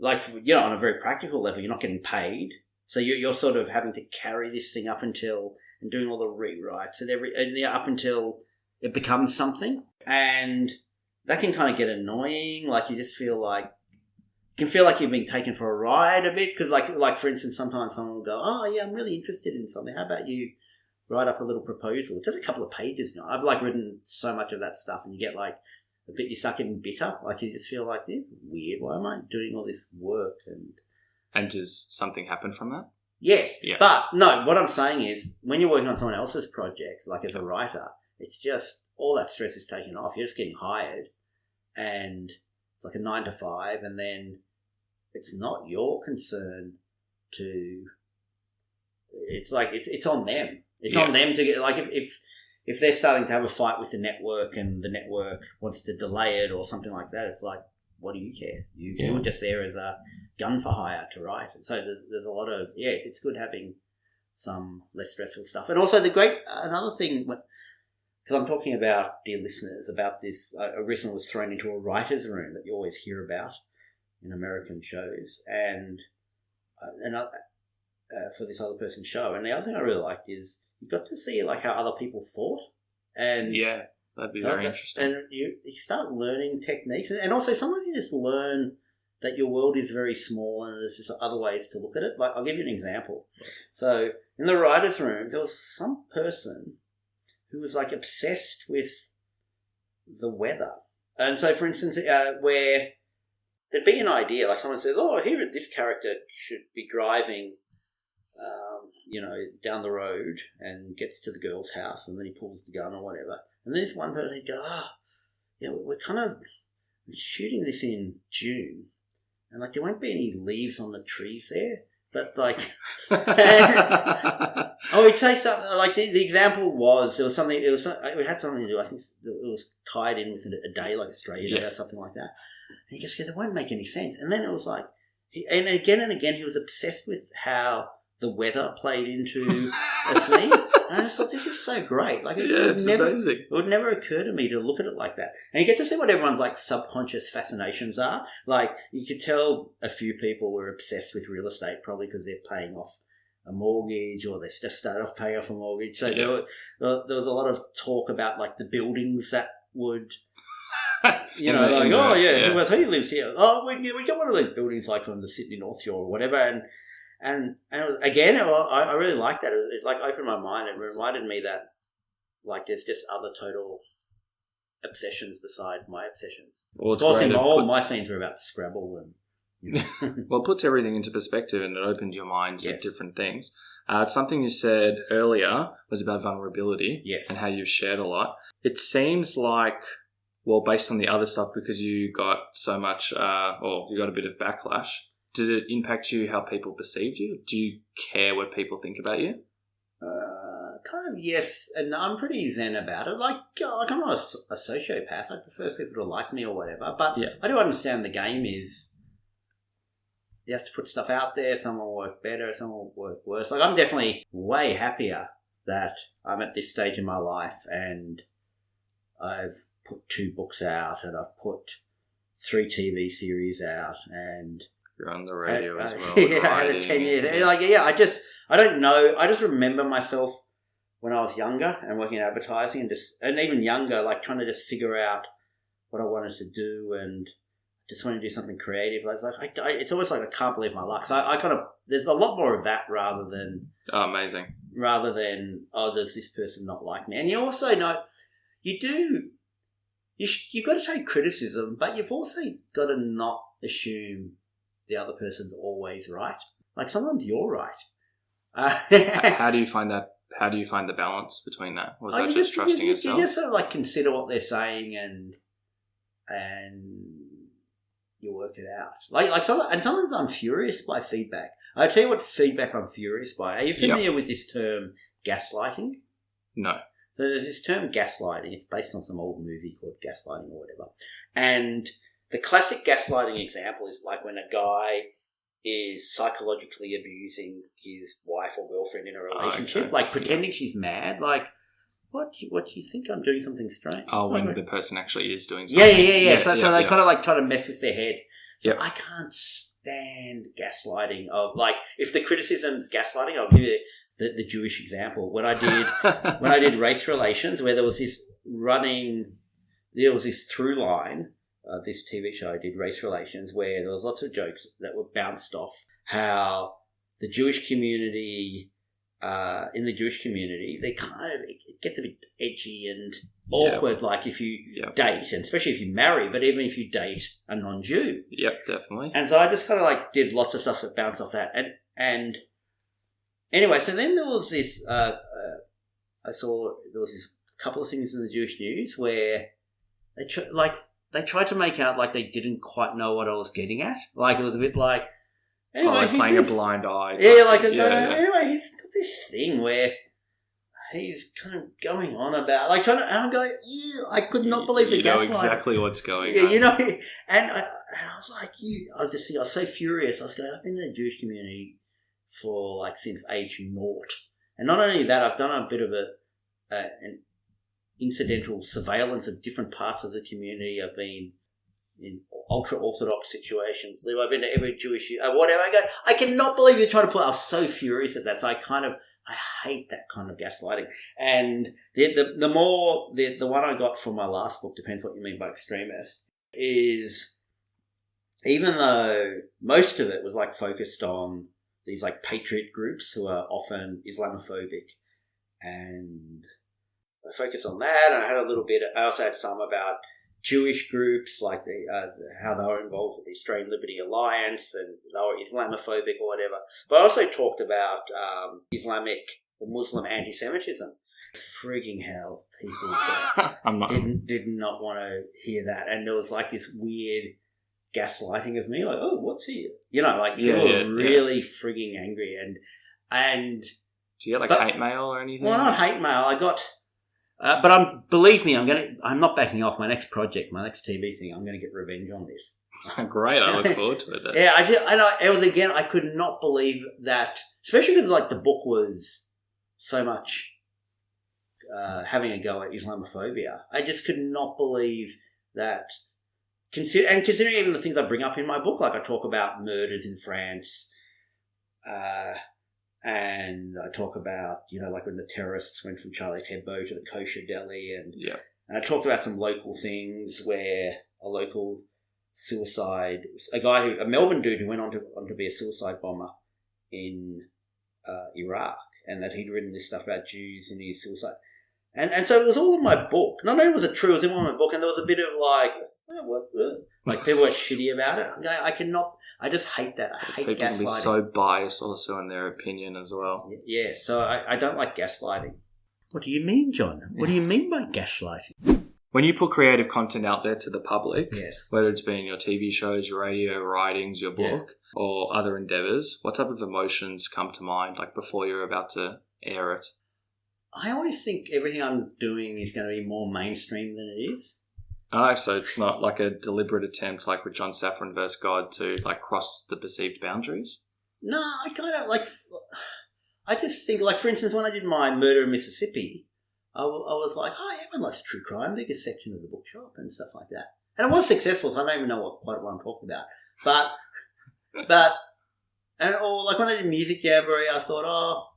on a very practical level, you're not getting paid. So you're sort of having to carry this thing up until, and doing all the rewrites and up until it becomes something. And that can kind of get annoying. You just feel you can feel like you're being taken for a ride a bit because, for instance, sometimes someone will go, "Oh, yeah, I'm really interested in something. How about you write up a little proposal?" Just a couple of pages now. I've written so much of that stuff, and you get you start getting bitter. You just feel like, this is weird. Why am I doing all this work? And does something happen from that? Yes, yeah. But no. What I'm saying is, when you're working on someone else's projects, as a writer, it's just all that stress is taken off. You're just getting hired, and it's like a 9 to 5, and then it's not your concern to. It's it's on them. It's on them to get if they're starting to have a fight with the network and the network wants to delay it or something like that. It's what do you care? You were just there as a gun for hire to write. And so there's a lot of it's good having some less stressful stuff. And also another thing, because I'm talking about, dear listeners, about this. I recently was thrown into a writer's room that you always hear about in American shows, and for this other person's show. And the other thing I really liked is you got to see like how other people thought. And yeah, that'd be very interesting. And you start learning techniques. And also sometimes you just learn that your world is very small and there's just other ways to look at it. Like, I'll give you an example. So in the writer's room, there was some person who was like obsessed with the weather. And so, for instance, where there'd be an idea, like someone says, oh, here this character should be driving, down the road and gets to the girl's house and then he pulls the gun or whatever. And then this one person would go, we're kind of shooting this in June. And, like, there won't be any leaves on the trees there. But, like... I would say something... Like, the example was... There was something... we had something to do. I think it was tied in with a day, like Australia Day or something like that. And he just goes, it won't make any sense. And then it was like... And again, he was obsessed with how the weather played into a scene. And I just thought, this is so great. Like, it would never occur to me to look at it like that. And you get to see what everyone's, like, subconscious fascinations are. Like, you could tell a few people were obsessed with real estate probably because they're paying off a mortgage or they just started off paying off a mortgage. So there was a lot of talk about, like, the buildings that would... he lives here. Oh, we got one of those buildings like from the Sydney North Shore or whatever, and again, I really liked that. It like opened my mind. It reminded me that like there's just other total obsessions besides my obsessions. Well, it's great. All my scenes were about Scrabble and. Well, it puts everything into perspective and it opens your mind to different things. Something you said earlier was about vulnerability and how you've shared a lot. It seems like. Well, based on the other stuff, because you got so much, you got a bit of backlash, did it impact you how people perceived you? Do you care what people think about you? Kind of, yes. And I'm pretty zen about it. Like I'm not a sociopath. I prefer people to like me or whatever. But I do understand the game is you have to put stuff out there. Some will work better. Some will work worse. Like I'm definitely way happier that I'm at this stage in my life and I've put 2 books out and I've put 3 TV series out and you're on the radio as well. I had a 10-year I don't know. I just remember myself when I was younger and working in advertising and even younger, like trying to just figure out what I wanted to do and just wanted to do something creative. I was like, it's almost like I can't believe my luck. So I kind of there's a lot more of that rather than amazing. Rather than does this person not like me? And you also know you do. You've got to take criticism, but you've also got to not assume the other person's always right. Like sometimes you're right. How do you find that? How do you find the balance between that? Or is that just trusting yourself? You just sort of like consider what they're saying and you work it out. Sometimes I'm furious by feedback. I'll tell you what feedback I'm furious by. Are you familiar with this term gaslighting? No. So there's this term gaslighting. It's based on some old movie called Gaslighting or whatever. And the classic gaslighting example is like when a guy is psychologically abusing his wife or girlfriend in a relationship, like pretending she's mad. Like, what do you think I'm doing something strange? Oh, when the person actually is doing something. Yeah. So they kind of like try to mess with their heads. So I can't stand gaslighting of like, if the criticism's gaslighting, I'll give you the Jewish example. When I did race relations, where there was this through line, this TV show I did, Race Relations, where there was lots of jokes that were bounced off how the Jewish community, they kind of, it gets a bit edgy and awkward, like if you date, and especially if you marry, but even if you date a non-Jew. Yep, definitely. And so I just kind of like did lots of stuff that bounced off that. And anyway, so then there was this, I saw there was this couple of things in the Jewish news where they tried to make out like they didn't quite know what I was getting at. Like it was a bit like, anyway, like playing a blind eye. Anyway, he's got this thing where he's kind of going on about, like trying to, and I'm going, I could not believe the gaslighting. You know exactly what's going on. Yeah, you know, and I was like, I was so furious. I was going, I've been in the Jewish community for like since age 0. And not only that, I've done a bit of an incidental surveillance of different parts of the community. I've been in ultra-Orthodox situations. I've been to every Jewish, whatever. I go, I cannot believe you're trying to I was so furious at that. So I hate that kind of gaslighting. And the one I got from my last book, depends what you mean by extremist, is even though most of it was like focused on these like patriot groups who are often Islamophobic, and I focused on that, and I also had some about Jewish groups, like how they were involved with the Australian Liberty Alliance and they were Islamophobic or whatever. But I also talked about Islamic or Muslim anti-Semitism. Frigging hell, people did not want to hear that. And there was like this weird gaslighting of me, like, oh, what's he? People were really frigging angry. And do you get hate mail or anything? Well, not hate mail. I got... believe me, I'm not backing off. My next project, my next TV thing, I'm going to get revenge on this. Great, I look forward to it. Yeah, I could not believe that, especially because the book was so much having a go at Islamophobia. I just could not believe that. Considering even the things I bring up in my book, like I talk about murders in France, and I talk about, when the terrorists went from Charlie Hebdo to the kosher deli. And I talked about some local things where a local a Melbourne dude who went on to be a suicide bomber in Iraq, and that he'd written this stuff about Jews in his suicide. And so it was all in my book. Not only was it true, it was in my book, and there was a bit of people were shitty about it. I'm going, I just hate that. I hate gaslighting. People can be so biased also in their opinion as well. Yeah, so I don't like gaslighting. What do you mean, John? What do you mean by gaslighting? When you put creative content out there to the public, yes, whether it's been your TV shows, your radio writings, your book, or other endeavours, what type of emotions come to mind, before you're about to air it? I always think everything I'm doing is going to be more mainstream than it is. Oh, so it's not like a deliberate attempt, like with John Safran vs. God, to cross the perceived boundaries? No, I kind of I just think, for instance, when I did my Murder in Mississippi, I was like, oh, everyone loves true crime, biggest section of the bookshop and stuff like that. And it was successful, so I don't even know quite what I'm talking about. But when I did Music Jamboree, I thought, oh,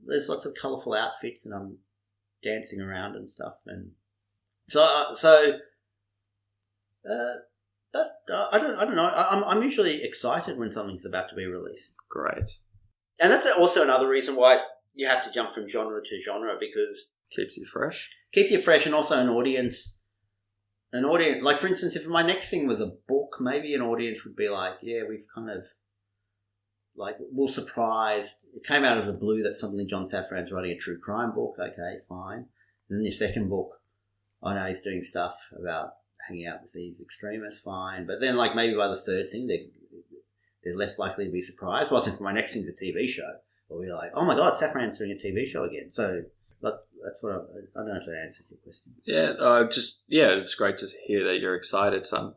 there's lots of colourful outfits and I'm dancing around and stuff. And but I don't know. I'm usually excited when something's about to be released. Great. And that's also another reason why you have to jump from genre to genre, because keeps you fresh. And also an audience. Like, for instance, if my next thing was a book, maybe an audience would be like, yeah, we've kind of we're surprised. It came out of the blue that suddenly John Safran's writing a true crime book. Okay, fine. And then your second book, I know he's doing stuff about hanging out with these extremists, fine. But then, maybe by the third thing, they're less likely to be surprised. Well, if my next thing's a TV show, we'll be like, oh my God, Safran's doing a TV show again. So that's what I don't know if that answers your question. Yeah, it's great to hear that you're excited. Some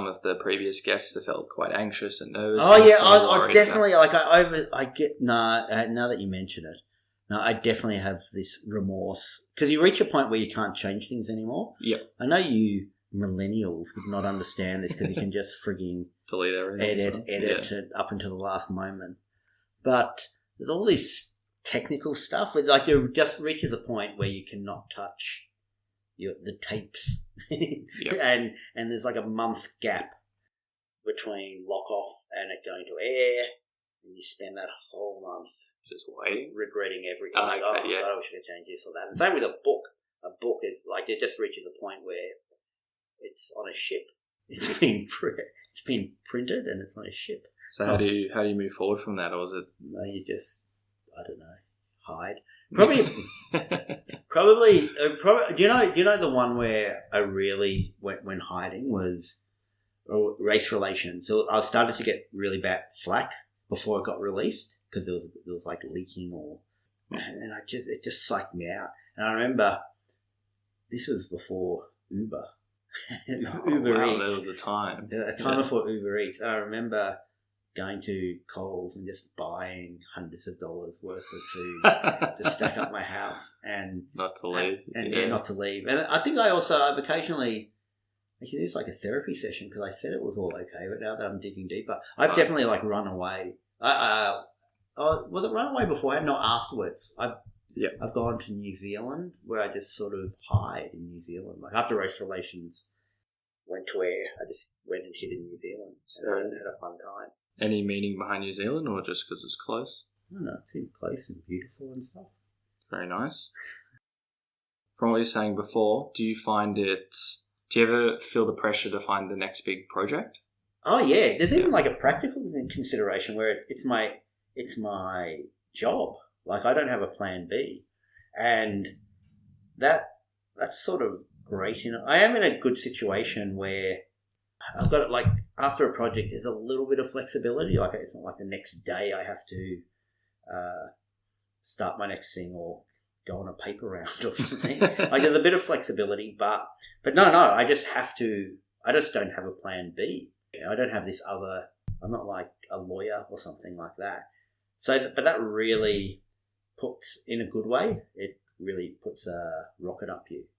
of the previous guests have felt quite anxious and nervous. Oh yeah, I definitely now that you mention it, no, I definitely have this remorse, because you reach a point where you can't change things anymore. Yep. I know you millennials would not understand this, because you can just frigging delete everything, edit it up until the last moment. But there's all this technical stuff. It just reaches a point where you cannot touch the tapes. Yep. and there's a month gap between lock off and it going to air, and you spend that whole month just waiting, regretting everything. God, I wish I could change this or that. And same with a book. A book is it just reaches a point where it's on a ship. It's been printed and it's on a ship. So how do you move forward from that, or is it? No, you just, I don't know, hide. Probably. Do you know the one where I really went when hiding was race relations? So I started to get really bad flack before it got released, because there was leaking and it just psyched me out. And I remember this was before Uber. Uber Eats. There was a time before Uber Eats. I remember going to Coles and just buying hundreds of dollars worth of food to stack up my house and not to leave. Not to leave. And I think I've occasionally I could use like a therapy session because I said it was all okay, but now that I'm digging deeper, I've definitely like run away. Was it run away beforehand? Not afterwards. I've gone to New Zealand where I just sort of hide in New Zealand. Like after race relations went to where I just went and hid in New Zealand and had a fun time. Any meaning behind New Zealand or just because it's close? I don't know, it's in close and beautiful and stuff. Very nice. From what you're saying before, do you ever feel the pressure to find the next big project? Oh yeah, there's even like a practical consideration where it's my job. Like I don't have a plan B, and that's sort of great. I am in a good situation where I've got it. Like after a project, there's a little bit of flexibility. Like it's not like the next day I have to start my next thing or go on a paper round or something. Like there's a bit of flexibility, but no, I just have to. I just don't have a plan B. I don't have this other. I'm not like a lawyer or something like that. So, but that really puts, in a good way, it really puts a rocket up you.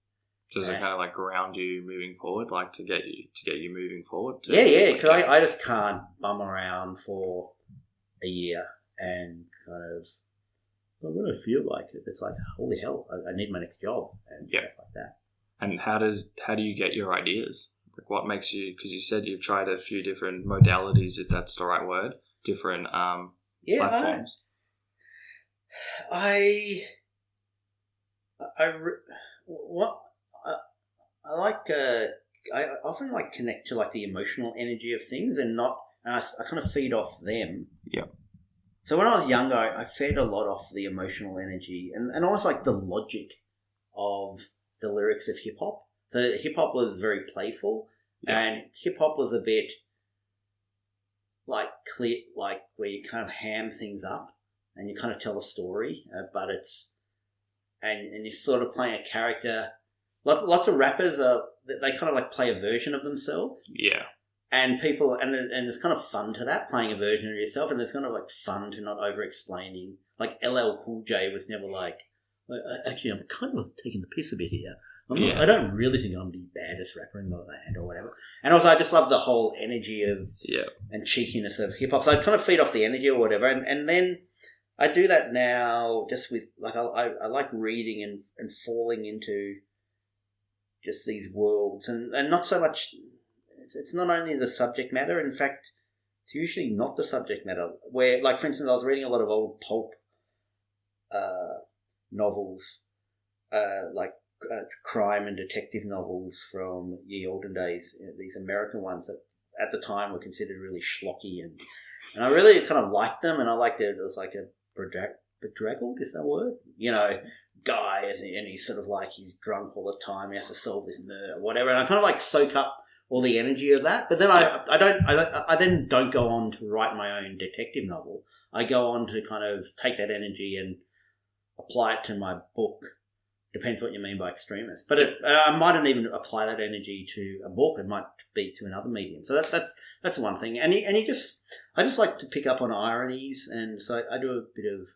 Does it kind of like ground you moving forward, like to get you moving forward? Yeah, because I just can't bum around for a year and kind of, well, when I feel like it, it's like, holy hell, I need my next job and stuff like that. And how do you get your ideas? Like what makes you, because you said you've tried a few different modalities, if that's the right word, different platforms. I often like connect to like the emotional energy of things and I kind of feed off them. Yeah. So when I was younger, I fed a lot off the emotional energy and almost like the logic of the lyrics of hip hop. So hip hop was very playful, and hip hop was a bit like clear, like where you kind of ham things up and you kind of tell a story, but it's and you're sort of playing a character. Lots of rappers they kind of like play a version of themselves. Yeah. And people and there's kind of fun to that, playing a version of yourself, and there's kind of like fun to not over explaining. Like LL Cool J was never like actually I'm kind of taking the piss a bit here. I don't really think I'm the baddest rapper in the land or whatever. And also I just love the whole energy of and cheekiness of hip hop. So I kind of feed off the energy or whatever. And then I do that now just with like I like reading and falling into just these worlds and not so much. It's not only the subject matter. In fact, it's usually not the subject matter. Where, like, for instance, I was reading a lot of old pulp novels, like crime and detective novels from ye olden days. These American ones that at the time were considered really schlocky, and I really kind of liked them. And I liked it. It was like a bedraggled, is that a word? Guy, and he's sort of like he's drunk all the time. He has to solve this murder, or whatever. And I kind of like soak up all the energy of that, but then I then don't go on to write my own detective novel. I go on to kind of take that energy and apply it to my book. Depends what you mean by extremist, but I mightn't even apply that energy to a book. It might be to another medium. So that's one thing. And I just like to pick up on ironies, and so I do a bit of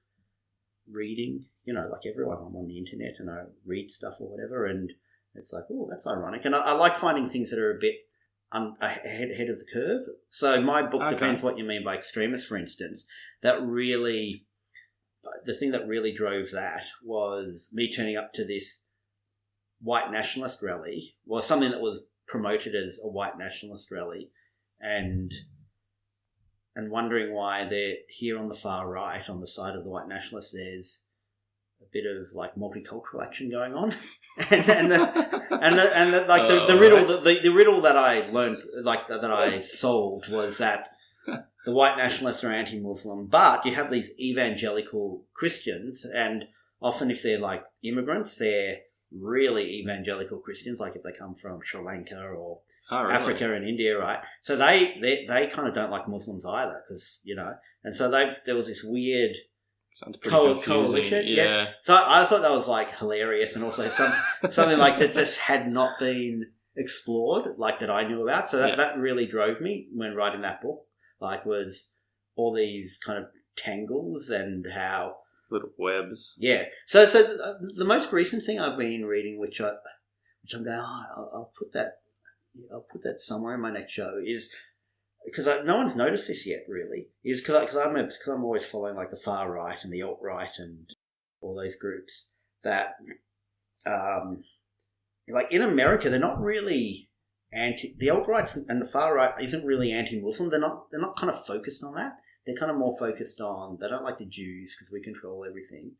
reading. Like everyone, I'm on the internet and I read stuff or whatever, and it's like, oh, that's ironic. And I like finding things that are a bit ahead of the curve. So my book depends what you mean by extremist, for instance. The thing that really drove that was me turning up to this white nationalist rally, was something that was promoted as a white nationalist rally, and wondering why they're here on the far right, on the side of the white nationalists, there's a bit of like multicultural action going on, the riddle that I learned, like that I solved, was that the white nationalists are anti-Muslim, but you have these evangelical Christians, and often if they're like immigrants, they're really evangelical Christians, like if they come from Sri Lanka or Africa and India, right? So they kind of don't like Muslims either, because and so there was this weird coalition. Yeah. So I thought that was like hilarious, and also something like that just had not been explored, like that I knew about. So that really drove me when writing that book. Like, was all these kind of tangles and how little webs. Yeah. So the most recent thing I've been reading, which I'm going, I'll put that I'll put that somewhere in my next show, is because no one's noticed this yet, really, is because I'm always following like the far right and the alt right and all those groups that, like in America, they're not really the alt right and the far right isn't really anti-Muslim. They're not kind of focused on that. They're kind of more focused on they don't like the Jews because we control everything.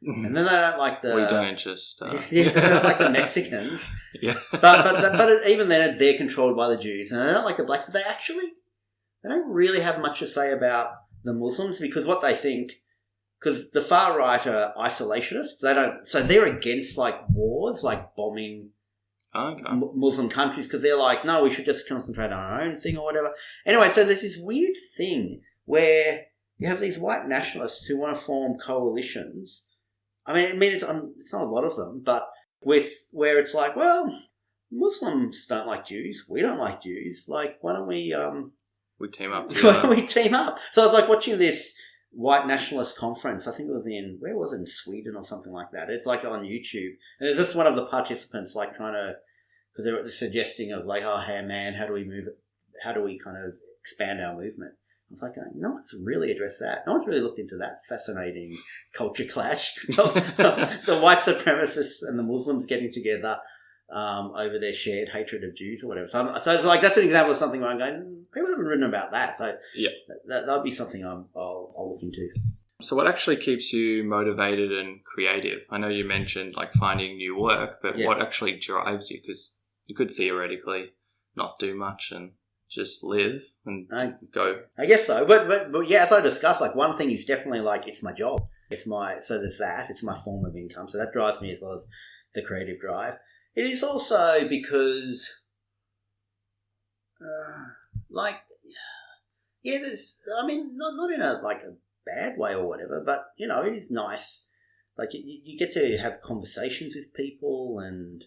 And then they don't like the... We don't just... they don't like the Mexicans. Yeah. But even then, they're controlled by the Jews. And they don't like the black... They don't really have much to say about the Muslims because what they think... Because the far right are isolationists. So they're against, like, wars, like bombing Muslim countries because they're like, no, we should just concentrate on our own thing or whatever. Anyway, so there's this weird thing where you have these white nationalists who want to form coalitions... I mean, it's not a lot of them, but where it's like, well, Muslims don't like Jews. We don't like Jews. Like, why don't we... we team up together. Why don't we team up? So I was like watching this white nationalist conference. I think it was where was it? In Sweden or something like that. It's like on YouTube. And it's just one of the participants like trying to... Because they were suggesting of like, oh, hey, man, how do we move it? How do we kind of expand our movement? I was like, no one's really addressed that. No one's really looked into that fascinating culture clash of the white supremacists and the Muslims getting together over their shared hatred of Jews or whatever. So it's like that's an example of something where I'm going, people haven't written about that. So yeah, that'll be something I'll look into. So what actually keeps you motivated and creative? I know you mentioned like finding new work, but what actually drives you? Because you could theoretically not do much and just live and go. I guess so. But yeah, as I discussed, like one thing is definitely like it's my job. So there's that. It's my form of income. So that drives me as well as the creative drive. It is also because, there's, I mean, not in a bad way or whatever, but, you know, it is nice. Like you get to have conversations with people and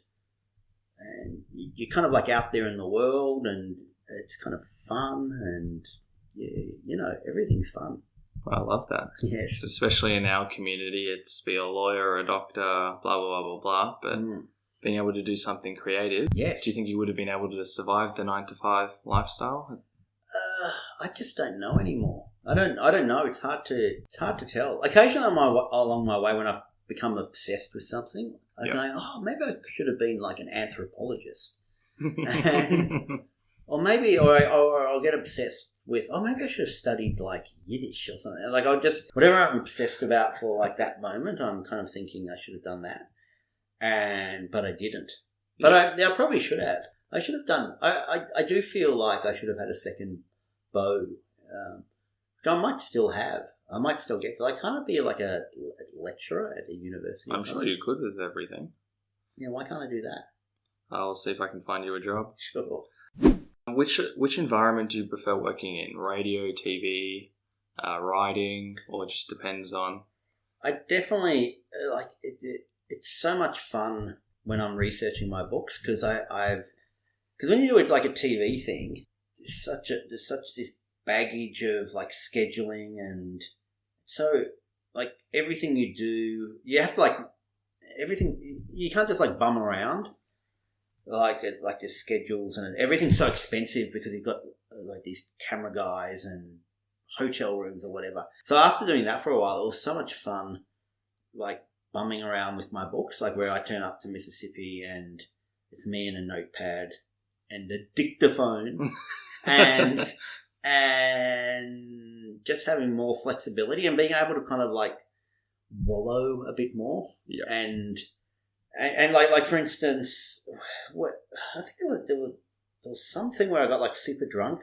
you're kind of like out there in the world and it's kind of fun and, you know, everything's fun. Well, I love that. Yes. Especially in our community, it's be a lawyer or a doctor, blah, blah, blah, blah, blah. But being able to do something creative, yes. Do you think you would have been able to survive the 9-to-5 lifestyle? I just don't know anymore. I don't know. It's hard to tell. Occasionally along my way when I've become obsessed with something, I'm going, oh, maybe I should have been like an anthropologist. Or maybe, or I'll get obsessed with, oh, maybe I should have studied like Yiddish or something. Like I'll just, whatever I'm obsessed about for like that moment, I'm kind of thinking I should have done that. But I didn't. But I probably should have. I should have done, I do feel like I should have had a second bow, which I might still have. I might still get, I can't be like a lecturer at a university. I'm sure you could with everything. Yeah, why can't I do that? I'll see if I can find you a job. Sure. Which environment do you prefer working in? Radio, TV, writing, or it just depends on? I definitely like it. It's so much fun when I'm researching my books because because when you do it like a TV thing, there's such this baggage of like scheduling and so like everything you do, you have to like everything. You can't just like bum around. Like there's schedules and everything's so expensive because you've got like these camera guys and hotel rooms or whatever. So after doing that for a while, it was so much fun, like bumming around with my books, like where I turn up to Mississippi and it's me and a notepad and a dictaphone and just having more flexibility and being able to kind of like wallow a bit more. Yeah. And like for instance, what I think there was something where I got like super drunk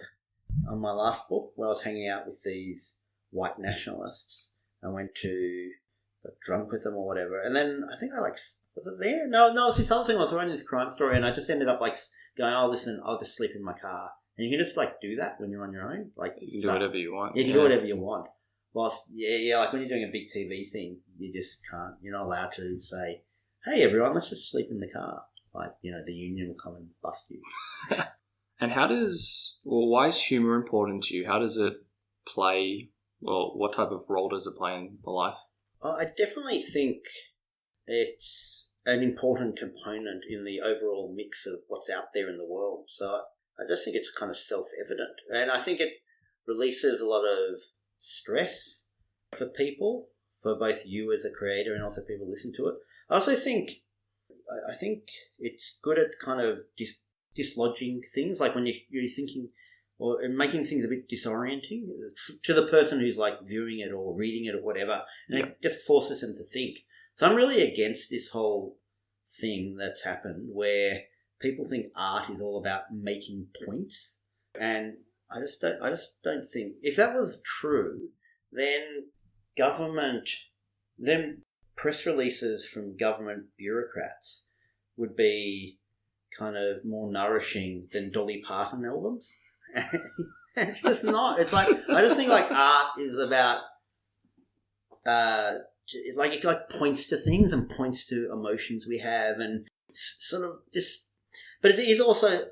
on my last book where I was hanging out with these white nationalists. I got drunk with them or whatever, and then I think was it there? No, it's this other thing. I was writing this crime story, and I just ended up like going, "Oh, listen, I'll just sleep in my car." And you can just like do that when you're on your own. Like you can do whatever you want. Yeah, you can do whatever you want. Whilst like when you're doing a big TV thing, you just can't. You're not allowed to say, "Hey, everyone, let's just sleep in the car." Like, you know, the union will come and bust you. And why is humour important to you? How does it play, what type of role does it play in the life? I definitely think it's an important component in the overall mix of what's out there in the world. So I just think it's kind of self-evident. And I think it releases a lot of stress for people, for both you as a creator and also people listen to it. I also think it's good at kind of dislodging things, like when you're thinking or making things a bit disorienting to the person who's like viewing it or reading it or whatever, and it just forces them to think. So I'm really against this whole thing that's happened where people think art is all about making points, and I just don't think, if that was true, then press releases from government bureaucrats would be kind of more nourishing than Dolly Parton albums. It's just not. It's like, I just think like art is about like it like points to things and points to emotions we have, and sort of just. But it is also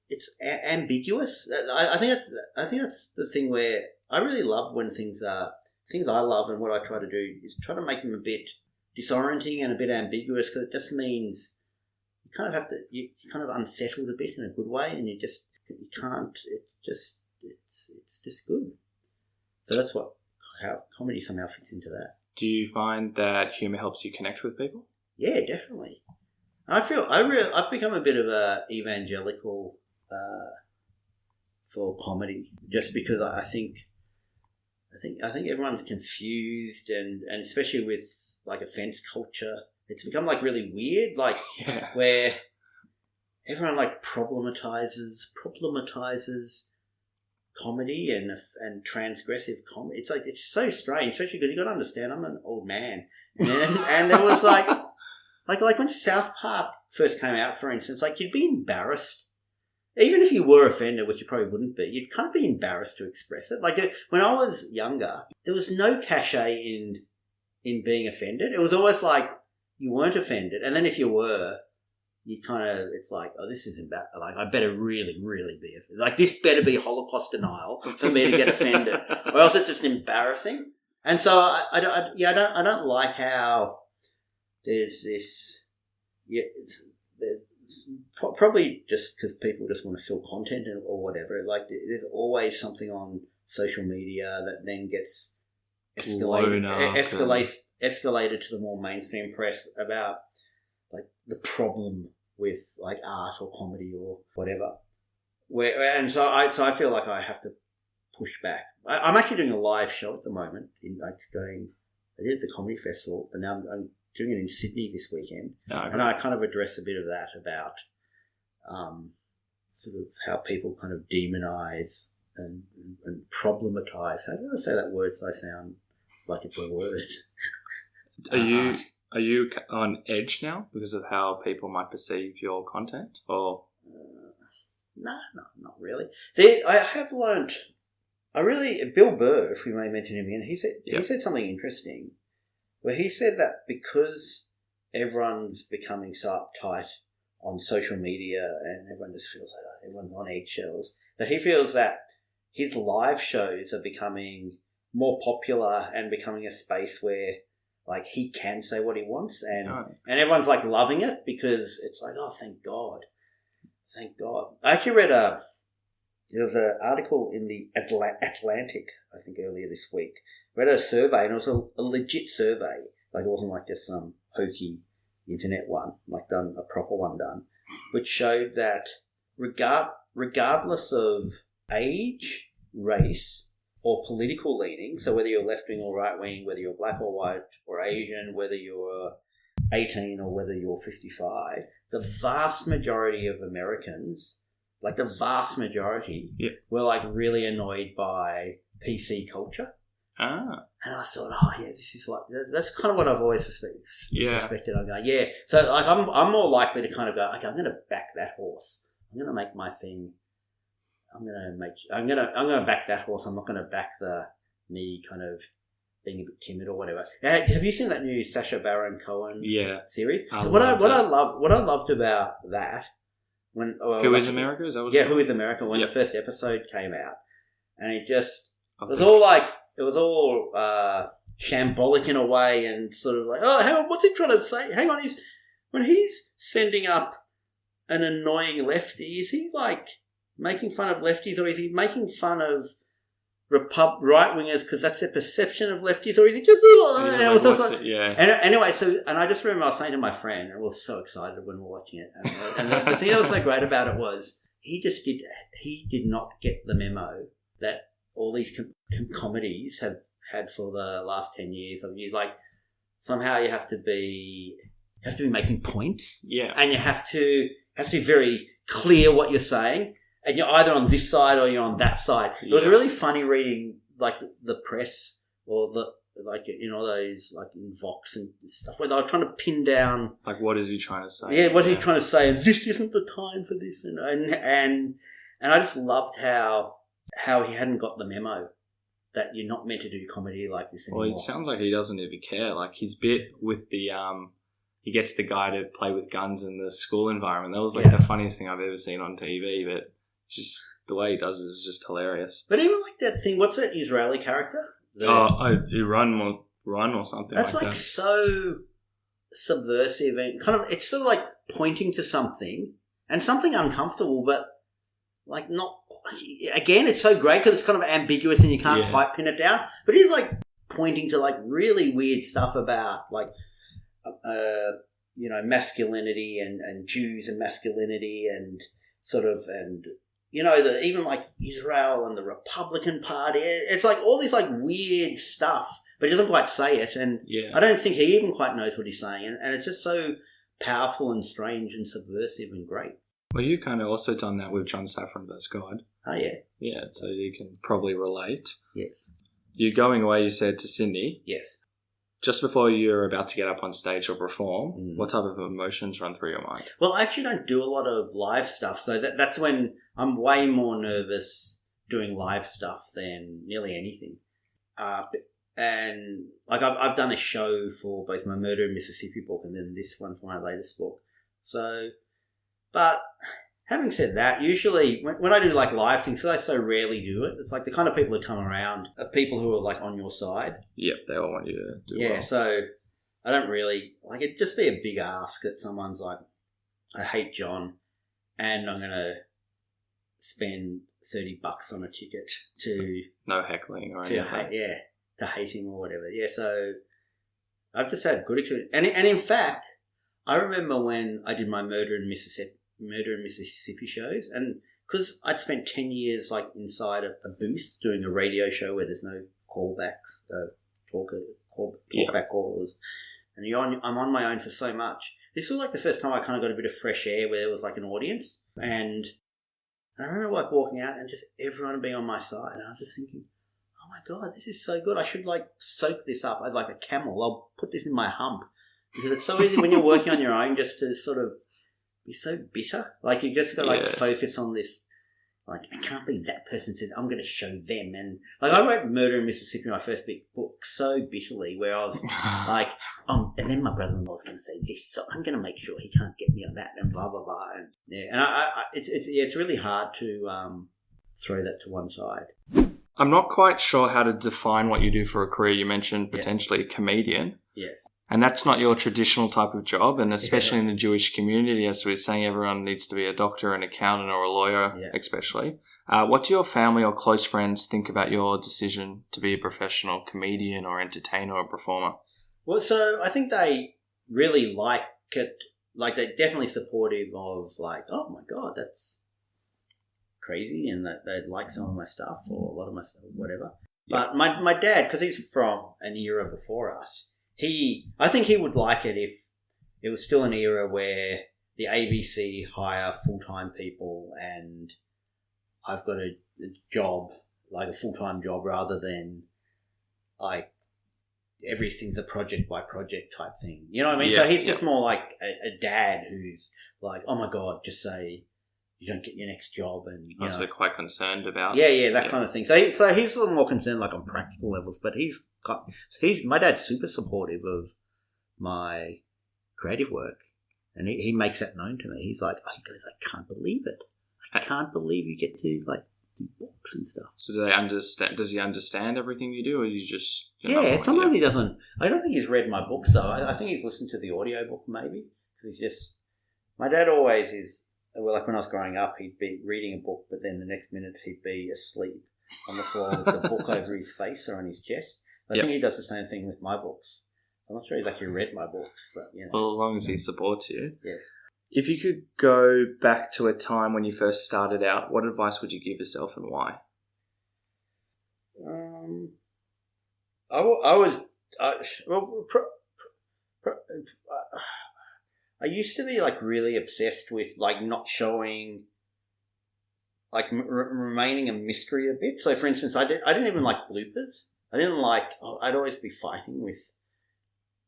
it's ambiguous. I think that's the thing where I really love when things I love, and what I try to do is try to make them a bit disorienting and a bit ambiguous, because it just means you kind of have to, you're kind of unsettled a bit in a good way, and you can't. It's just good. So that's how comedy somehow fits into that. Do you find that humour helps you connect with people? Yeah, definitely. And I've become a bit of a evangelical for comedy, just because I think everyone's confused, and especially with like offense culture, it's become like really weird, like where everyone like problematizes comedy and transgressive comedy. It's like, it's so strange, especially because you got to understand, I'm an old man, and there was like when South Park first came out, for instance, like you'd be embarrassed. Even if you were offended, which you probably wouldn't be, you'd kind of be embarrassed to express it. Like when I was younger, there was no cachet in being offended. It was almost like you weren't offended, and then if you were, you kind of, it's like, oh, this is like, I better really, really be offended. Like, this better be Holocaust denial for me to get offended, or else it's just embarrassing. And so I don't like how there's this. Probably just because people just want to fill content or whatever. Like, there's always something on social media that then gets escalated to the more mainstream press about like the problem with like art or comedy or whatever. So I feel like I have to push back. I'm actually doing a live show at the moment. I did the comedy festival, but now I'm doing it in Sydney this weekend, and I kind of address a bit of that about sort of how people kind of demonize and problematize. How do I say that word so I sound like it's a word? Are you on edge now because of how people might perceive your content, or? No, not really. I have learned. Bill Burr, if we may mention him again, he said something interesting, where he said that because everyone's becoming so uptight on social media and everyone just feels like everyone's on eggshells, that he feels that his live shows are becoming more popular and becoming a space where like he can say what he wants, and everyone's like loving it, because it's like, oh, thank God. I actually read there was an article in the Atlantic, I think earlier this week. Read a survey, and it was a legit survey. Like, it wasn't like just some hokey internet one, like a proper one done, which showed that regardless of age, race, or political leaning, so whether you're left-wing or right-wing, whether you're black or white or Asian, whether you're 18 or whether you're 55, the vast majority of Americans, like the vast majority, were like really annoyed by PC culture. And I thought, this is like, that's kind of what I've always suspected. I'm going, yeah. So like, I'm more likely to kind of go, okay, I'm going to back that horse. I'm going to make my thing. I'm going to back that horse. I'm not going to back me kind of being a bit timid or whatever. Have you seen that new Sacha Baron Cohen series? So what I loved about that, when Who is America? Is that what Who is America? When the first episode came out, and it was all shambolic in a way, and sort of like, oh, hang on, what's he trying to say? Hang on, when he's sending up an annoying lefty, is he like making fun of lefties, or is he making fun of right-wingers because that's their perception of lefties, or is he just... And anyway, and I just remember I was saying to my friend, and we were so excited when we were watching it, and the thing that was so great about it was he did not get the memo that all these comedies have had for the last 10 years of you, like, somehow you have to be making points, and it has to be very clear what you're saying, and you're either on this side or you're on that side. It was really funny reading like the press or those like in Vox and stuff where they were trying to pin down, like, what is he trying to say? Yeah, what is he trying to say? And this isn't the time for this, and I just loved how he hadn't got the memo that you're not meant to do comedy like this anymore. Well, it sounds like he doesn't even care. Like his bit with the he gets the guy to play with guns in the school environment. That was like the funniest thing I've ever seen on TV. But just the way he does it is just hilarious. But even like that thing, what's that Israeli character? Run or something. That's like like that. So subversive and kind of, it's sort of like pointing to something and something uncomfortable, but like not. Again, it's so great because it's kind of ambiguous and you can't quite pin it down. But he's like pointing to like really weird stuff about like, masculinity and Jews and masculinity and sort of, and even like Israel and the Republican Party. It's like all this like weird stuff, but he doesn't quite say it. And I don't think he even quite knows what he's saying. And it's just so powerful and strange and subversive and great. Well, you kind of also done that with John Safran vs. God. Oh, yeah. Yeah, so you can probably relate. Yes. You're going away, you said, to Sydney. Yes. Just before you're about to get up on stage or perform, what type of emotions run through your mind? Well, I actually don't do a lot of live stuff, so that's when I'm way more nervous doing live stuff than nearly anything. And like I've done a show for both my Murder in Mississippi book and then this one for my latest book. So, but having said that, usually when I do like live things, because I so rarely do it, it's like the kind of people who come around are people who are like on your side. Yep, they all want you to do well. Yeah, so I don't really, like, it'd just be a big ask that someone's like, I hate John and I'm going to spend $30 on a ticket to... No heckling or anything. To hate him or whatever. Yeah, so I've just had good experience. And in fact, I remember when I did my Murder in Mississippi shows, and because I'd spent 10 years like inside a booth doing a radio show where there's no callbacks, talkback callers, and I'm on my own for so much. This was like the first time I kind of got a bit of fresh air where there was like an audience, and I remember like walking out and just everyone being on my side, and I was just thinking, oh my God, this is so good. I should like soak this up. I'd like a camel. I'll put this in my hump, because it's so easy when you're working on your own just to sort of be so bitter. Like you just got to like focus on this. Like, I can't believe that person said, I'm going to show them. And like I wrote Murder in Mississippi, my first big book, so bitterly, where I was like, and then my brother-in-law was going to say this, so I'm going to make sure he can't get me on that, and blah blah blah. And it's really hard to throw that to one side. I'm not quite sure how to define what you do for a career. You mentioned potentially a comedian. Yes. And that's not your traditional type of job, and especially in the Jewish community, as we were saying, everyone needs to be a doctor, an accountant, or a lawyer, especially. What do your family or close friends think about your decision to be a professional comedian or entertainer or performer? Well, so I think they really like it. Like, they're definitely supportive of, like, oh my God, that's crazy, and that they like some of my stuff or a lot of my stuff, whatever. Yep. But my dad, because he's from an era before us, I think he would like it if it was still an era where the ABC hire full-time people and I've got a job, like a full-time job, rather than like everything's a project by project type thing. You know what I mean? Yeah, so he's just more like a dad who's like, oh my God, just say you don't get your next job, and also quite concerned about that kind of thing. So he's a little more concerned, like on practical levels. But he's my dad's super supportive of my creative work, and he makes that known to me. He's like, oh, he goes, I can't believe it. I can't believe you get to like do books and stuff. So do they understand? Does he understand everything you do, or is he just sometimes he doesn't. I don't think he's read my books though. I think he's listened to the audiobook maybe. My dad always is, well, like when I was growing up, he'd be reading a book, but then the next minute he'd be asleep on the floor with the book over his face or on his chest. I think he does the same thing with my books. I'm not sure he's actually read my books, but, Well, as long as he supports you. Yeah. If you could go back to a time when you first started out, what advice would you give yourself and why? I used to be like really obsessed with like not showing, like remaining a mystery a bit. So, for instance, I didn't even like bloopers. I'd always be fighting with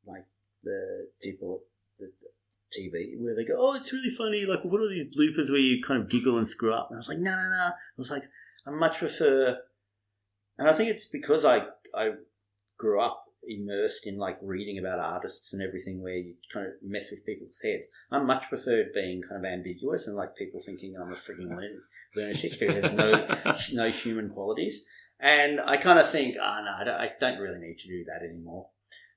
like the people at the TV where they go, "Oh, it's really funny. Like, what are these bloopers where you kind of giggle and screw up?" And I was like, no. I was like, I much prefer, and I think it's because I grew up immersed in like reading about artists and everything where you kind of mess with people's heads. I much preferred being kind of ambiguous and like people thinking I'm a freaking lunatic who has no human qualities. And I kind of think, I don't really need to do that anymore.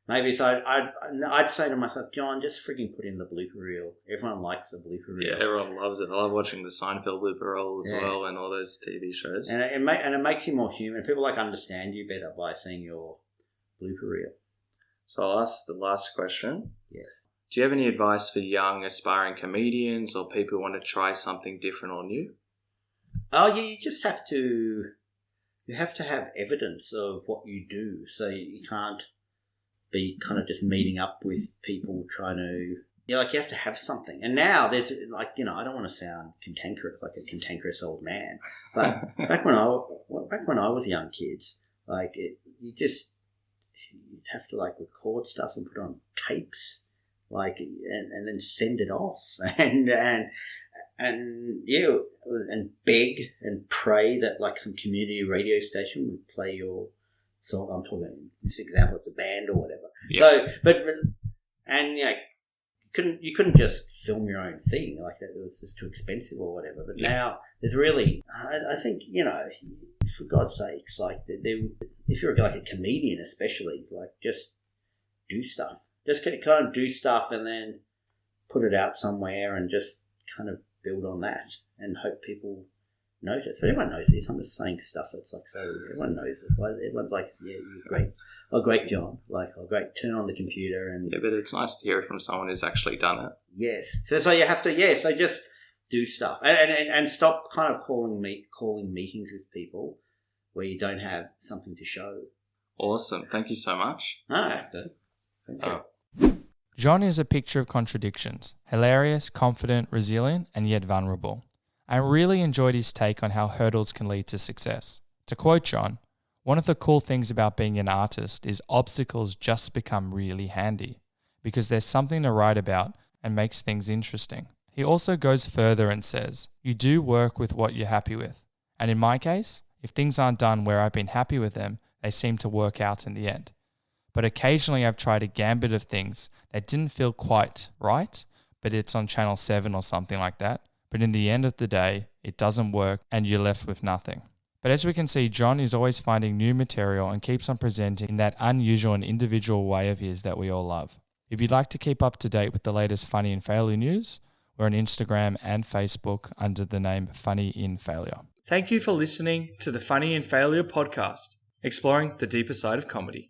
Maybe so I'd say to myself, John, just freaking put in the blooper reel. Everyone likes the blooper reel. Yeah, everyone loves it. I love watching the Seinfeld blooper reel as well and all those TV shows. And it makes you more human. People like understand you better by seeing your blooper reel. So I'll ask the last question. Yes. Do you have any advice for young aspiring comedians or people who want to try something different or new? Oh, yeah, you just have to... You have to have evidence of what you do. So you can't be kind of just meeting up with people trying to... You have to have something. And now there's like, I don't want to sound cantankerous, like a cantankerous old man. But back when I was young kids, like you'd have to like record stuff and put on tapes, like and then send it off and beg and pray that like some community radio station would play your song. I'm talking in this example, it's a band or whatever. Yep. So, you couldn't just film your own thing, like it was just too expensive or whatever. But now there's really, I think, for God's sakes, like if you're like a comedian especially, like just do stuff. Just kind of do stuff and then put it out somewhere and just kind of build on that and hope people notice. But everyone knows this. I'm just saying stuff that's like, so everyone knows it. Everyone's like, yeah, you're great. Oh, great, John. Like, oh, great. Turn on the computer and... Yeah, but it's nice to hear it from someone who's actually done it. Yes. So you have to, so just do stuff. And stop kind of calling meetings with people where you don't have something to show. Awesome. Thank you so much. Good. Thank you. John is a picture of contradictions. Hilarious, confident, resilient, and yet vulnerable. I really enjoyed his take on how hurdles can lead to success. To quote John, one of the cool things about being an artist is obstacles just become really handy because there's something to write about and makes things interesting. He also goes further and says, you do work with what you're happy with. And in my case, if things aren't done where I've been happy with them, they seem to work out in the end. But occasionally I've tried a gambit of things that didn't feel quite right, but it's on Channel 7 or something like that. But in the end of the day, it doesn't work and you're left with nothing. But as we can see, John is always finding new material and keeps on presenting in that unusual and individual way of his that we all love. If you'd like to keep up to date with the latest Funny in Failure news, we're on Instagram and Facebook under the name Funny in Failure. Thank you for listening to the Funny in Failure podcast, exploring the deeper side of comedy.